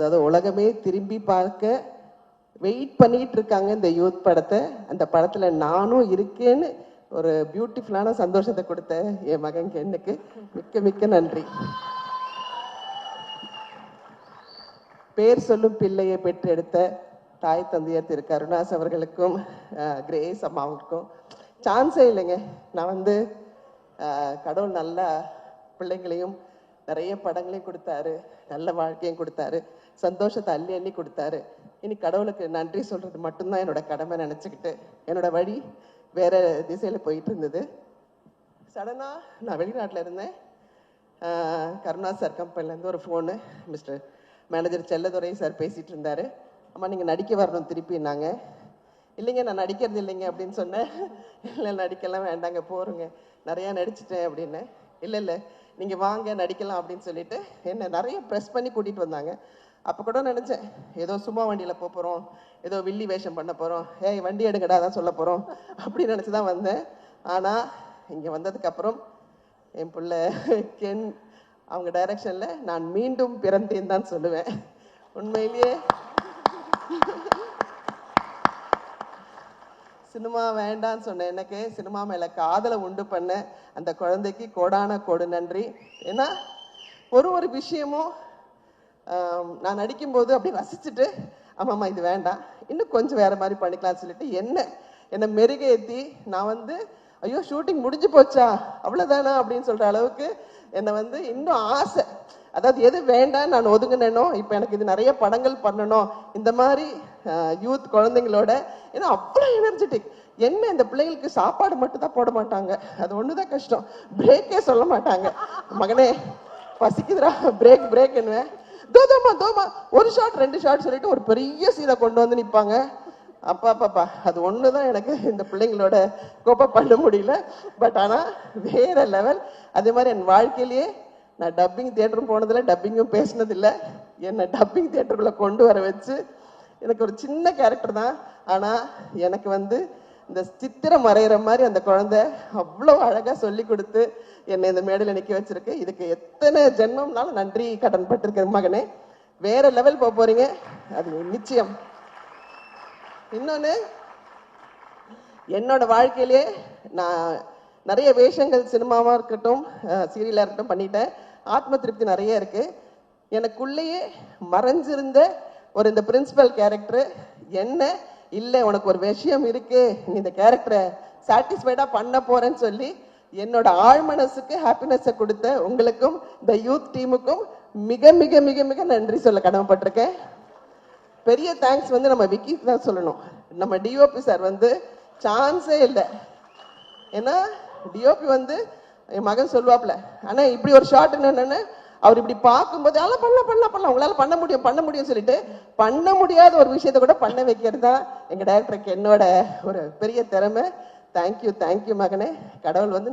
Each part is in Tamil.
அதாவது உலகமே திரும்பி பார்க்க வெயிட் பண்ணிட்டு இருக்காங்க இந்த யூத் படத்தை. அந்த படத்துல நானும் இருக்கேன்னு ஒரு பியூட்டிஃபுல்லான சந்தோஷத்தை கொடுத்த என் மகன் கென்னுக்கு மிக்க மிக்க நன்றி. பேர் சொல்லும் பிள்ளையை பெற்றெடுத்த தாய் தந்தையர் திரு கருணாஸ் அவர்களுக்கும் கிரேஸ் அம்மாவுக்கும் சான்ஸே இல்லைங்க. நான் வந்து கடவுள் நல்ல பிள்ளைங்களையும் நிறைய படங்களையும் கொடுத்தாரு, நல்ல வாழ்க்கையும் கொடுத்தாரு, சந்தோஷத்தை அள்ளி அள்ளி கொடுத்தாரு. இனி கடவுளுக்கு நன்றி சொல்றது மட்டும்தான் என்னோட கடமை நினச்சிக்கிட்டு என்னோட வழி வேற திசையில் போயிட்டு இருந்தது. சடனாக நான் வெளிநாட்டில் இருந்தேன். கருணாஸ் சார் கம்பெனிலேருந்து ஒரு phone, mister manager Selladurai sir பேசிகிட்டு இருந்தார். அம்மா நீங்கள் நடிக்க வரணும் திருப்பினாங்க. இல்லைங்க நான் நடிக்கிறது இல்லைங்க அப்படின்னு சொன்னேன். இல்லை நடிக்கலாம் வேண்டாங்க போகிறோங்க, நிறையா நடிச்சிட்டேன் அப்படின்னு. இல்லை இல்லை நீங்கள் வாங்க நடிக்கலாம் அப்படின்னு சொல்லிட்டு என்னை நிறைய ப்ரெஸ் பண்ணி கூட்டிகிட்டு வந்தாங்க. அப்போ கூட நினச்சேன் ஏதோ சும்மா வண்டியில் போகிறோம், ஏதோ வில்லி வேஷம் பண்ண போகிறோம், ஏய் வண்டி எடுக்கடா தான் சொல்ல போகிறோம் அப்படின்னு நினச்சி தான் வந்தேன். ஆனால் இங்கே வந்ததுக்கப்புறம் என் பிள்ளை கென் அவங்க டைரக்ஷனில் நான் மீண்டும் பிறந்தேன் தான் சொல்லுவேன். உண்மையிலேயே சினிமா வேண்டான்னு சொன்னேன். எனக்கு சினிமா மேலே காதலை உண்டு பண்ண அந்த குழந்தைக்கு கோடான கோடு நன்றி. ஏன்னா ஒரு விஷயமும் நான் நடிக்கும்போது அப்படி ரசிச்சுட்டு ஆமாம்மா இது வேண்டாம், இன்னும் கொஞ்சம் வேற மாதிரி பண்ணிக்கலாம்னு சொல்லிட்டு என்னை மெருகேற்றி நான் வந்து ஐயோ ஷூட்டிங் முடிஞ்சு போச்சா அவ்வளோதானா அப்படின்னு சொல்கிற அளவுக்கு என்னை வந்து இன்னும் ஆசை, அதாவது எது வேண்டாம் நான் ஒதுங்கினேனோ இப்போ எனக்கு இது நிறைய படங்கள் பண்ணணும் இந்த மாதிரி யூத் குழந்தைங்களோட. ஏன்னா அவ்வளோ எனர்ஜெட்டிக். என்ன இந்த பிள்ளைங்களுக்கு சாப்பாடு மட்டும் தான் போட மாட்டாங்க, அது ஒன்று தான் கஷ்டம், பிரேக்கே சொல்ல மாட்டாங்க. மகனே பசிக்குதுரா பிரேக் பிரேக் என்னவேன், தோமா ஒரு ஷாட் 2 ஷாட் சொல்லிட்டு ஒரு பெரிய சீனை கொண்டு வந்து நிற்பாங்க. அப்பாப்பாப்பா அது ஒன்று தான் எனக்கு இந்த பிள்ளைங்களோட கோப்பை பண்ண முடியல. பட் ஆனால் வேற லெவல். அதே மாதிரி என் வாழ்க்கையிலேயே நான் டப்பிங் தியேட்டரும் போனதில்லை, டப்பிங்கும் பேசினதில்லை. என்னை டப்பிங் தியேட்டருக்குள்ளே கொண்டு வர வச்சு எனக்கு ஒரு சின்ன கேரக்டர் தான், ஆனால் எனக்கு வந்து இந்த சித்திரம் வரைகிற மாதிரி அந்த குழந்தை அவ்வளோ அழகாக சொல்லி கொடுத்து என்னை இந்த மேடையில் நிற்க வச்சிருக்கு. இதுக்கு எத்தனை ஜென்மம்னாலும் நன்றி கடன் பட்டிருக்கேன் மகனே. வேற லெவல் போக போறீங்க, அது நிச்சயம். இன்னொன்று, என்னோட வாழ்க்கையிலே நான் நிறைய வேஷங்கள் சினிமாவாக இருக்கட்டும் சீரியலாக இருக்கட்டும் பண்ணிட்டேன். ஆத்ம திருப்தி நிறைய இருக்கு. எனக்குள்ளேயே மறைஞ்சிருந்த ஒரு இந்த பிரின்சிபல் கேரக்டர் என்ன இல்லை உனக்கு ஒரு விஷயம் இருக்கு, நீ இந்த கேரக்டரை சாட்டிஸ்ஃபைடா பண்ண போறேன்னு சொல்லி என்னோட ஆழ்மனசுக்கு ஹாப்பினஸை கொடுத்த உங்களுக்கும் இந்த யூத் டீமுக்கும் மிக மிக மிக மிக நன்றி சொல்ல கடமைப்பட்டிருக்கேன். பெரிய தேங்க்ஸ் வந்து நம்ம விக்கிக்கு தான் சொல்லணும். நம்ம டிஓபி சார் வந்து சான்ஸே இல்லை. ஏன்னா டிஓபி வந்து என் மகன் சொல்லுவாப்ல, ஆனால் இப்படி ஒரு ஷார்ட் என்னன்னு அவர் இப்படி பார்க்கும்போது அதெல்லாம் பண்ணலாம் உங்களால் பண்ண முடியும் சொல்லிட்டு பண்ண முடியாத ஒரு விஷயத்த கூட பண்ண வைக்கிறது தான் எங்கள் டைரக்டருக்கு என்னோட ஒரு பெரிய திறமை. தேங்க்யூ மகனே. கடவுள் வந்து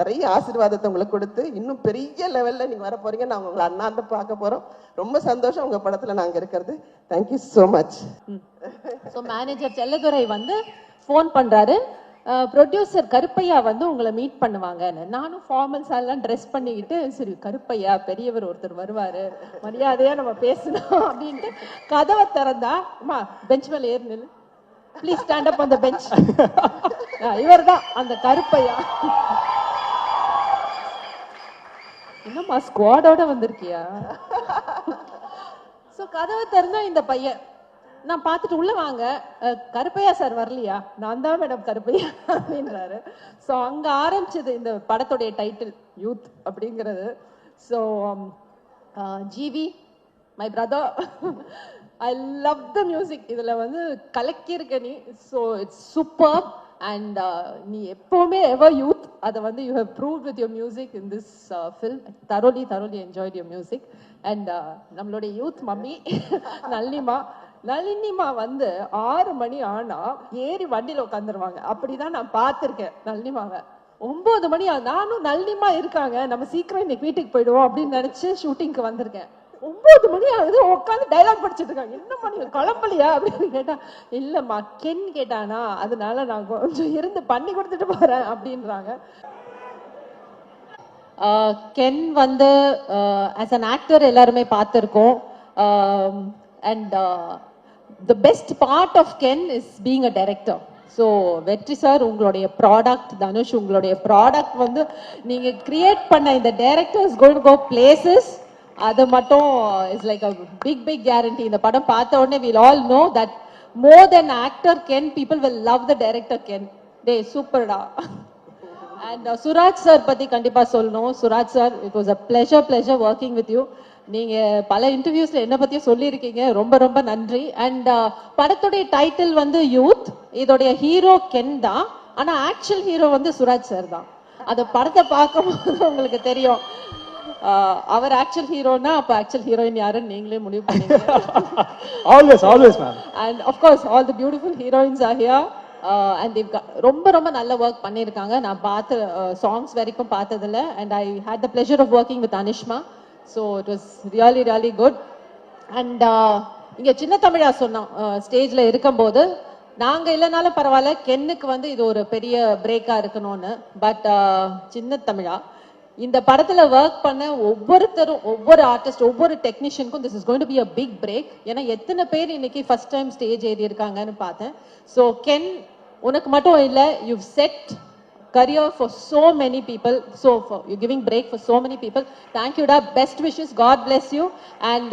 நிறைய ஆசீர்வாதத்தை உங்களுக்கு கொடுத்து இன்னும் பெரிய லெவலில் நீங்கள் வர போறீங்க. நாங்கள் உங்களை அண்ணாந்து பார்க்க போகிறோம். ரொம்ப சந்தோஷம் உங்கள் படத்தில் நாங்கள் இருக்கிறது. Thank you so much. So manager Selladurai வந்து ஃபோன் பண்ணுறாரு, ப்ரொடியூசர் கருப்பையா வந்து உங்களை மீட் பண்ணுவாங்கன்னு. நானும் ஃபார்மல்ஸ் எல்லாம் ட்ரெஸ் பண்ணிக்கிட்டு சரி கருப்பையா பெரியவர் ஒருத்தர் வருவார், மரியாதையாக நம்ம பேசணும் அப்படின்ட்டு கதவை திறந்தா அம்மா பெஞ்ச் மேலே ஏறி நில்லு, please stand up on the bench. இவர் தான் அந்த கருப்பையா. என்னம்மா ஸ்குவாடோட வந்திருக்கியா? ஸோ கதவை திறந்தா இந்த பையன் நான் பார்த்துட்டு உள்ள வாங்க, கருப்பையா சார் வரலையா? நான் தான் மேடம் கருப்பையா அப்படின்றாரு. ஸோ அங்கே ஆரம்பிச்சது இந்த படத்துடைய டைட்டில் யூத் அப்படிங்கிறது. So GV my brother, I love the music. இதில் வந்து கலக்கியிருக்க நீ. So it's super. அண்ட் நீ எப்போவுமே எவர் யூத், அதை வந்து you have proved with your music in this film. thoroughly enjoyed your music. And நம்மளுடைய யூத் மம்மி நளினிமா வந்து 6 மணி ஆனா ஏறி வண்டியில உட்காந்துருவாங்க. அப்படிதான் நான் பார்த்திருக்கேன் நளினிமாவை. 9 மணி நானும் நளினிமா இருக்காங்க, நம்ம சீக்கிரம் இன்னைக்கு வீட்டுக்கு போயிடுவோம் அப்படின்னு நினைச்சு ஷூட்டிங்க்கு வந்திருக்கேன். 9 மணி ஆகுது, உட்காந்து டைலாக் படிச்சுட்டு இருக்காங்க. என்ன மணி கிளம்பலையா அப்படின்னு கேட்டா, இல்லம்மா கென் கேட்டானா அதனால நான் கொஞ்சம் இருந்து பண்ணி கொடுத்துட்டு போறேன் அப்படின்றாங்க. கென் வந்து ஆஸ் அன் ஆக்டர் எல்லாருமே பார்த்துருக்கோம். And the best part of Ken is being a director. So Vetri sir உங்களுடைய ப்ராடக்ட், தனுஷ் உங்களுடைய ப்ராடக்ட் வந்து நீங்க கிரியேட் பண்ண இந்த director is going to go places. அது மட்டும் is like a big guarantee. இந்த படம் பார்த்த உடனே will all know that more than actor Ken, people will love the director Ken. டே சூப்பர்டா. அண்ட் சுராஜ் சார் பத்தி கண்டிப்பா சொல்லணும். Suraj sir, it was a pleasure working with you. நீங்க பல இன்டர்வியூஸ்ல என்ன பத்தியும் சொல்லியிருக்கீங்க, ரொம்ப நன்றி. அண்ட் படத்துடைய டைட்டில் வந்து யூத், இதோடைய ஹீரோ கென் தான், ஆனா ஆக்சுவல் ஹீரோ வந்து சுராஜ் சார் தான். அந்த படத்தை பார்க்கும்போது உங்களுக்கு தெரியும் அவர் ஆக்சுவல் ஹீரோனா அப்ப ஆக்சுவல் ஹீரோயின் யாருன்னு நீங்களே முடிவு பண்ணீங்க. Always ma'am. And of course all the beautiful heroines are here. And ரொம்ப நல்ல ஒர்க் பண்ணியிருக்காங்க. நான் பார்த்த சாங்ஸ் வரைக்கும் பார்த்ததில்ல. And I had the pleasure of working with Anishma. So it was really good. And இங்கே சின்ன தமிழா சொன்னோம் ஸ்டேஜில் இருக்கும்போது, நாங்கள் இல்லைனாலும் பரவாயில்ல, கென்னுக்கு வந்து இது ஒரு பெரிய பிரேக்காக இருக்கணும்னு. பட் சின்ன தமிழா இந்த படத்தில் ஒர்க் பண்ண ஒவ்வொருத்தரும், ஒவ்வொரு ஆர்டிஸ்ட், ஒவ்வொரு டெக்னீஷியனுக்கும் this is going to be a big break. ஏன்னா எத்தனை பேர் இன்னைக்கு ஃபர்ஸ்ட் டைம் ஸ்டேஜ் ஏறி இருக்காங்கன்னு பார்த்தேன். ஸோ கென், உனக்கு மட்டும் இல்லை, you said career for so many people, so for you're giving break for so many people. Thank you da, best wishes, God bless you. And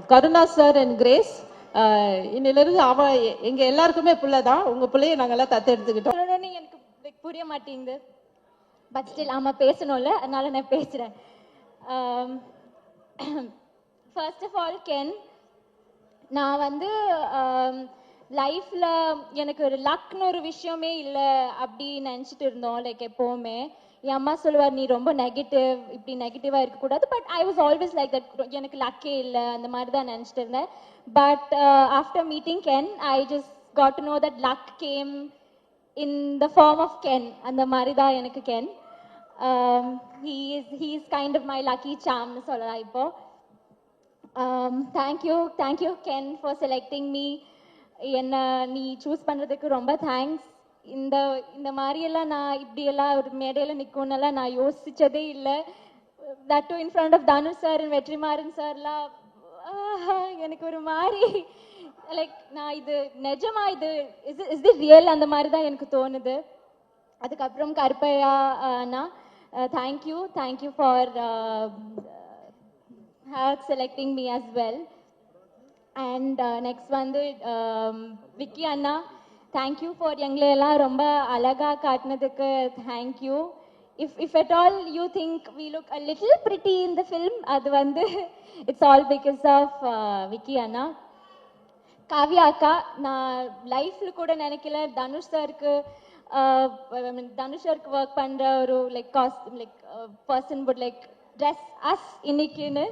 Karuna sir and Grace, இன்னிலிருந்து அவ எங்க எல்லாருக்குமே பிள்ளை தான். உங்க பிள்ளையை நாங்கெல்லாம் தத்து எடுத்துக்கிட்டோம். எனக்கு புரிய மாட்டேங்குது, பட் ஸ்டில் ஆமா பேசணும்ல, அதனால நான் பேசுறேன். ஃபர்ஸ்ட் ஆஃப் ஆல் கென், நான் வந்து லைஃப்ல எனக்கு ஒரு லக்னு ஒரு விஷயமே இல்லை அப்படி நினச்சிட்டு இருந்தோம். லைக் எப்போவுமே என் அம்மா சொல்லுவார், நீ ரொம்ப நெகட்டிவ், இப்படி நெகட்டிவாக இருக்கக்கூடாது. But I was always like that, எனக்கு லக்கே இல்லை அந்த மாதிரி தான் நினச்சிட்டு இருந்தேன். But after meeting Ken, I just got to know that luck came in the form of Ken. அந்த மாதிரி தான் எனக்கு Ken. he is kind of my lucky charm னு சொல்லலாம் இப்போ. thank you Ken for selecting me. என்ன நீ சூஸ் பண்ணுறதுக்கு ரொம்ப தேங்க்ஸ். இந்த மாதிரியெல்லாம் நான் இப்படியெல்லாம் ஒரு மேடையில் நிற்கும்னெல்லாம் நான் யோசித்ததே இல்லை. That to in front of Dhanush sir and Vetrimaaran சார்லாம் எனக்கு ஒரு மாதிரி லைக், நான் இது நிஜமா, இது இஸ் தி ரியல், அந்த மாதிரி தான் எனக்கு தோணுது. அதுக்கப்புறம் கருப்பையா அண்ணா, thank you for selecting me as well. And next வந்து விக்கி அண்ணா, தேங்க்யூ ஃபார் எங்களையெல்லாம் ரொம்ப அழகாக காட்டினதுக்கு thank you. If at all you think we look a little pretty in the film, அது வந்து it's all because of Vicky அண்ணா. காவ்யா அக்கா, நான் லைஃப்பில் கூட நினைக்கல தனுஷ் சாருக்கு ஒர்க் பண்ணுற ஒரு like person would like dress as இன்னைக்குன்னு.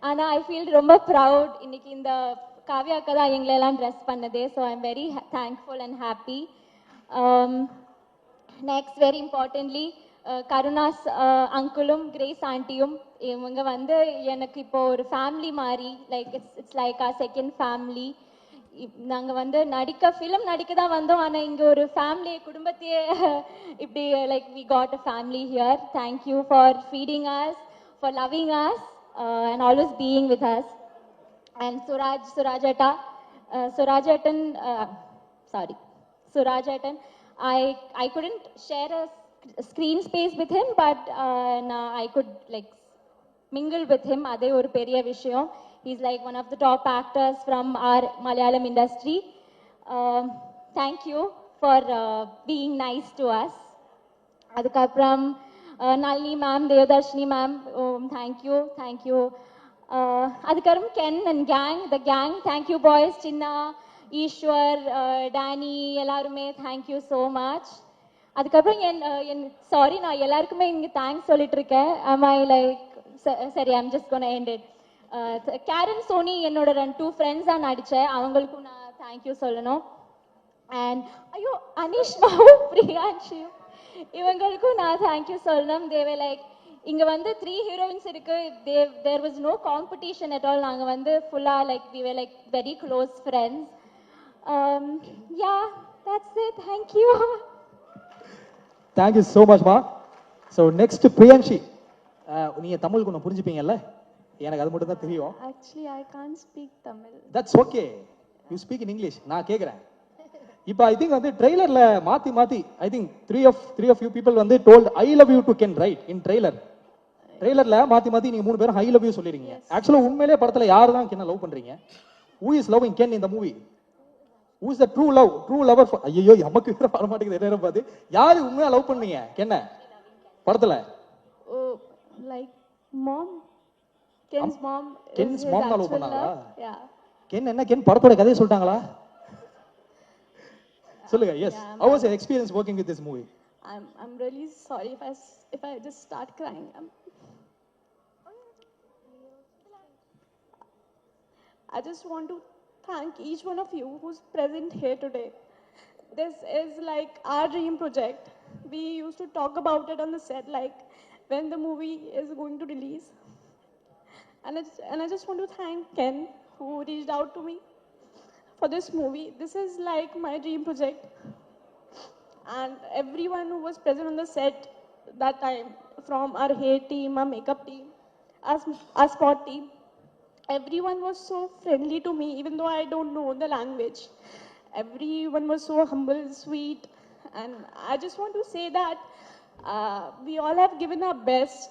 ஆனால் ஐ ஃபீல் ரொம்ப ப்ரவுட், இன்னைக்கு இந்த காவ்யா அக்கா தான் எங்களெல்லாம் ட்ரெஸ் பண்ணதே. So I am very thankful and happy. Next very importantly Karunas அங்கிளும் கிரேஸ் ஆண்டியும், இவங்க வந்து எனக்கு இப்போ ஒரு ஃபேமிலி மாதிரி, like it's like our second family. நாங்கள் வந்து ஃபிலிம் நடிக்க தான் வந்தோம், ஆனால் இங்கே ஒரு ஃபேமிலி, குடும்பத்தையே இப்படி like we got a family here. Thank you for feeding us, for loving us, and always being with us. And Suraj Atan, I couldn't share a screen space with him, but I could like mingle with him. Adhe oru periya vishayam. He's like one of the top actors from our Malayalam industry. Thank you for being nice to us. Adukapram Nalini ma'am, Devadarshini ma'am, thank you. Adhikaram Ken and the gang, thank you boys, Chinna, Ishwar, Danny, எல்லாருமே thank you so much. அதுக்கப்புறம் சாரி, நான் எல்லாருக்குமே இங்கே தேங்க்ஸ் சொல்லிட்டு இருக்கேன். am I like சரி, I'm just gonna end it. Karen Sony, என்னோட 2 ஃப்ரெண்ட்ஸ் தான் நடித்தேன், அவங்களுக்கும் நான் தேங்க்யூ சொல்லணும். அண்ட் ஐயோ, அனிஷ்மாவும் பிரியான்ஷியும், இவங்களுக்கும் நான் தேங்க்யூ சொல்லணும். தேவை லைக், இங்கே வந்து 3 ஹீரோயின்ஸ் இருக்கு, there was no competition at all. நாங்கள் வந்து ஃபுல்லாக like we were like very close friends. Yeah, that's it. Thank you. Thank you so much மா. ஸோ நெக்ஸ்ட் பிரியான்ஷி, நீங்கள் தமிழுக்கு ஒன்று புரிஞ்சுப்பீங்கல்ல? எனக்கு அது மட்டும் தான் தெரியும். Actually, I can't speak Tamil. That's okay, you speak in English. நான் கேட்குறேன், இப்போ ஐ திங்க் வந்து ட்ரெய்லர்ல மாத்தி I think three of you people வந்து told I love you to Ken right in ட்ரெய்லர்ல மாத்தி நீங்க 3 பேரும் ஐ லவ் யூ சொல்லிருக்கீங்க. ஆக்சுவலா உண்மையிலேயே படத்துல யாரு தான் கென்ன லவ் பண்றீங்க? Who is loving Ken in the movie? Who is the true lover? ஐயோ நமக்கு வேற வர மாட்டேங்குது நேரம் பார்த்து. யாரு உண்மையா லவ் பண்ணீங்க கென்ன படத்துல? Oh, like mom. Ken's mom. Ken's is his mom தான் love actual பண்ணாங்களா? love. Yeah. கென் படத்தோட கதையை சொல்லிட்டாங்களா? சொல்லுங்க. Yes, how was your experience working with this movie? I'm really sorry if I just start crying. I just want to thank each one of you who's present here today. This is like our dream project. We used to talk about it on the set, like when the movie is going to release. And I just want to thank Ken who reached out to me for this movie. This is like my dream project. And everyone who was present on the set that time, from our hair team, our makeup team, our spot team, everyone was so friendly to me, even though I don't know the language. Everyone was so humble, sweet, and I just want to say that we all have given our best.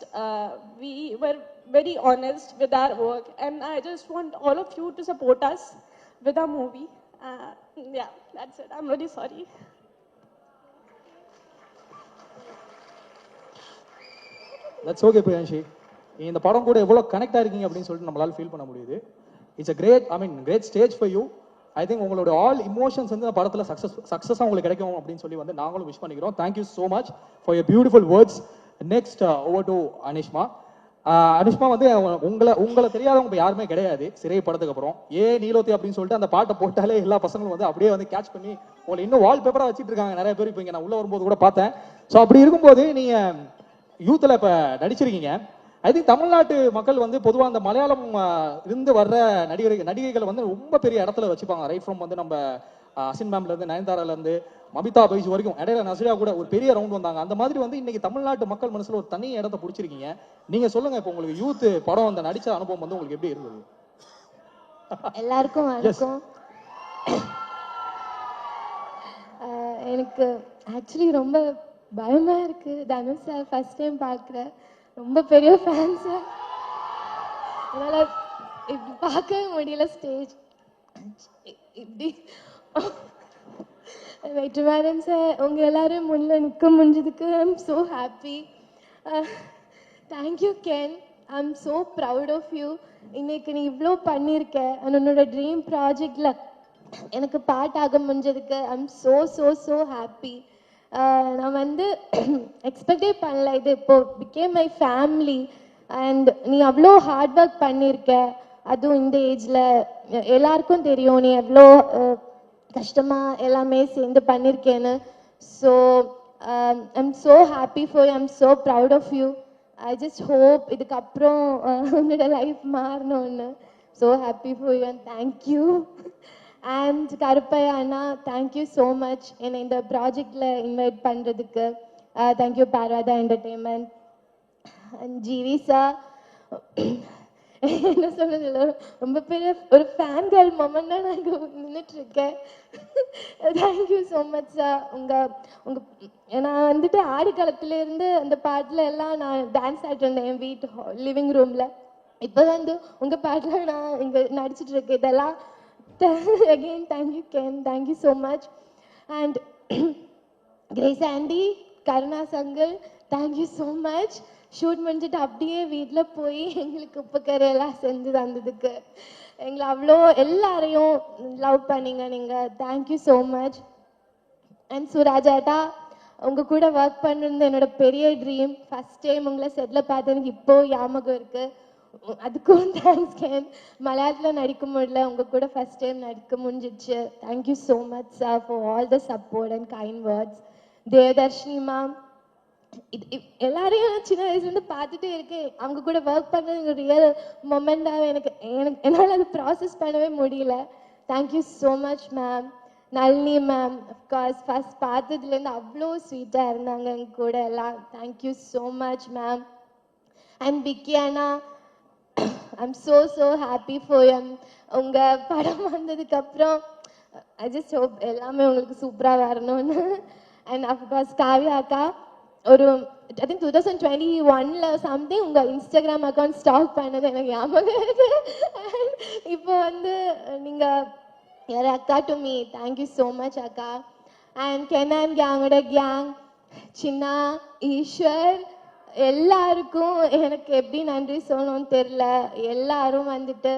We were very honest with our work, and I just want all of you to support us with our movie. Yeah, that's it. I'm really sorry. That's okay Priyanshi. இந்த படம் கூட எவ்வளோ கனெக்ட் ஆயிருக்கீங்க அப்படின்னு சொல்லிட்டு நம்மளால ஃபீல் பண்ண முடியுது. It's a great stage for you. I think உங்களோட ஆல் இமோஷன்ஸ் வந்து இந்த படத்தில் சக்ஸஸாக உங்களுக்கு கிடைக்கும் அப்படின்னு சொல்லி வந்து நாங்களும் விஷ் பண்ணிக்கிறோம். Thank you so much for your beautiful words. Next over to Anishma. Anishma வந்து உங்களை தெரியாதவங்க யாருமே கிடையாது. சிறை படத்துக்கு அப்புறம் நீலோத்தி அப்படின்னு சொல்லிட்டு அந்த பாட்டை போட்டாலே எல்லா பசங்களும் வந்து அப்படியே வந்து கேட்ச் பண்ணி உங்களை இன்னும் வால் பேப்பராக வச்சுட்டு இருக்காங்க நிறைய பேர். இப்போ இங்கே நான் உள்ள வரும்போது கூட பார்த்தேன். ஸோ அப்படி இருக்கும்போது நீங்க யூத்தில் இப்போ நடிச்சிருக்கீங்க. ஐ திங்க் தமிழ்நாட்டு மக்கள் வந்து பொதுவாக அந்த மலையாளம் இருந்து வர்ற நடிகைகளை வந்து ரொம்ப பெரிய இடத்துல வச்சுப்பாங்க. ரைட் ஃப்ரம் வந்து நம்ம அசின் மேம்லேருந்து நயன்தாராலேருந்து மமிதா பைஜ் வரைக்கும். இடையில நசிரா கூட ஒரு பெரிய ரவுண்ட் வந்தாங்க. அந்த மாதிரி வந்து இன்னைக்கு தமிழ்நாட்டு மக்கள் மனசுல ஒரு தனி இடத்த பிடிச்சிருக்கீங்க. நீங்க சொல்லுங்க, இப்போ உங்களுக்கு யூத் படம் அந்த நடிச்ச அனுபவம் வந்து உங்களுக்கு எப்படி இருந்தது? எல்லாருக்கும் வணக்கம். எனக்கு ஆக்சுவலி ரொம்ப பயமா இருக்கு. தனுஷ் சார் ஃபர்ஸ்ட் டைம் பார்க்குறேன். ரொம்ப பெரிய ஃபேன் சார். என்னால் இப்படி பார்க்கவே முடியல ஸ்டேஜ் இப்படி. வெற்றிமாறன் சார் உங்கள் எல்லாரும் முன்ன நிற்க முடிஞ்சதுக்கு I am so happy. Thank you Ken. I am so proud of you. இன்னைக்கு நீ இவ்வளோ பண்ணியிருக்க. உன்னோட ட்ரீம் ப்ராஜெக்டில் எனக்கு பாட்டாக முடிஞ்சதுக்கு I am so so so happy. நான் வந்து எக்ஸ்பெக்டே பண்ணல. இது இப்போ பிகேம் மை ஃபேமிலி. அண்ட் நீ அவ்வளோ ஹார்ட் ஒர்க் பண்ணியிருக்க. அதுவும் இந்த ஏஜில் எல்லாருக்கும் தெரியும் நீ எவ்வளோ கஷ்டமாக எல்லாமே சேர்ந்து பண்ணியிருக்கேன்னு. So I am so happy for you. I am so proud of you. I just hope இதுக்கப்புறம் உன்னோட லைஃப் மாறணும்னு. So happy for you and thank you. And Karuppaiya அண்ணா, தேங்க்யூ ஸோ மச் என்னை இந்த ப்ராஜெக்டில் இன்வைட் பண்ணுறதுக்கு. Thank you Parvatha entertainment. And GV sir, என்ன சொல்றது, ரொம்ப பெரிய ஒரு ஃபேன் கேர்ள் மொமெண்ட் தான் நான் இங்கே நின்றுட்டுருக்கேன். Thank you so much sir. நான் வந்துட்டு ஆடி காலத்துலேருந்து அந்த பாட்டில் எல்லாம் நான் டான்ஸ் ஆடிட்டு என் வீட்டு லிவிங் ரூமில். இப்போ வந்து உங்கள் பாட்டில் நான் இங்கே நடிச்சிட்டு இருக்கேன். இதெல்லாம் again thank you Ken, thank you so much. And Grace Andy, Karuna Sangal, thank you so much. Shoot முடிஞ்சிட்டு அப்படியே வீட்டில் போய் எங்களுக்கு உப்பு கரையெல்லாம் செஞ்சு தந்ததுக்கு எங்களை அவ்வளோ எல்லாரையும் லவ் பண்ணீங்க நீங்கள். Thank you so much. அண்ட் சுராஜாட்டா, உங்கள் கூட ஒர்க் பண்ணுறது என்னோட பெரிய ட்ரீம். ஃபஸ்ட் டைம் உங்களை செட்டில் பார்த்து எனக்கு இப்போது ஞாபகம் இருக்குது. அதுக்கும் தேங்க்ஸ் கேன். மலையாளத்தில் நடிக்க முடியல, உங்கள் கூட ஃபஸ்ட் டைம் நடிக்க முடிஞ்சிச்சு. Thank you so much sir for all the support and kind words. Devadarshini ma'am, எல்லாரையும் சின்ன வயசுலேருந்து பார்த்துட்டே இருக்கேன். அவங்க கூட ஒர்க் பண்ணுறது ரியல் மொமெண்டாக எனக்கு என்னால் அது ப்ராசஸ் பண்ணவே முடியல. Thank you so much ma'am. Nalini ma'am, of course first பார்த்ததுலேருந்து அவ்வளோ ஸ்வீட்டாக இருந்தாங்க எங்கள் கூட எல்லாம். Thank you so much ma'am. And Vicky அண்ணா, I'm so happy for you. உங்கள் படம் வந்ததுக்கப்புறம் ஐ ஜஸ்ட் ஹோப் எல்லாமே உங்களுக்கு சூப்பராக வரணும்னு. அண்ட் அஃப்கோர்ஸ் காவ்யா அக்கா ஒரு ஐ திங்க் 2021 சம்திங் உங்கள் இன்ஸ்டாகிராம் அக்கௌண்ட் ஸ்டாக் பண்ணது எனக்கு ஞாபகம் இருக்கு. இப்போ வந்து நீங்கள் யார் அக்கா to me, thank you so much அக்கா. அண்ட் கெனான் கேங்கோட கேங், சின்னா, ஈஸ்வர், எல்லாருக்கும் எனக்கு எப்படி நன்றி சொல்லணும்னு தெரில. எல்லாரும் வந்துட்டு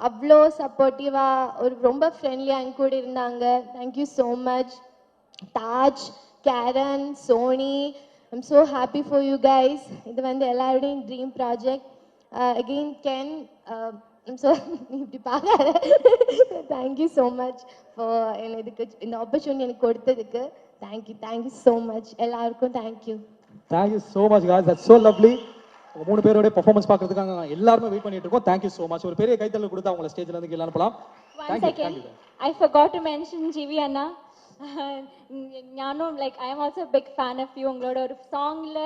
அவ்வளோ சப்போர்ட்டிவாக ஒரு ரொம்ப ஃப்ரெண்ட்லியாக என் கூட இருந்தாங்க. Thank you so much. Taj, Karen, Sony, I'm so happy for you guys. இது வந்து எல்லாருடையும் dream project. Again Ken, I'm so இப்படி பார்க்காத. தேங்க்யூ ஸோ மச் ஃபார் இதுக்கு இந்த ஆப்பர்ச்சுனிட்டி எனக்கு கொடுத்ததுக்கு. தேங்க்யூ ஸோ மச் எல்லாருக்கும். Thank you so much guys, that's so lovely. உங்க 3 பேரோட பெர்ஃபார்மன்ஸ் பார்க்கிறதுக்காக எல்லாரும் வெயிட் பண்ணிட்டு இருக்கோம். Thank you so much. ஒரு பெரிய கைத்தட்டல் கொடுத்து அவங்கள ஸ்டேஜ்ல இருந்து கீழ அனுப்பலாம். One second, I forgot to mention GV Anna. ஞானம், like I am also a big fan of you. உங்களோட ஒரு சாங்ல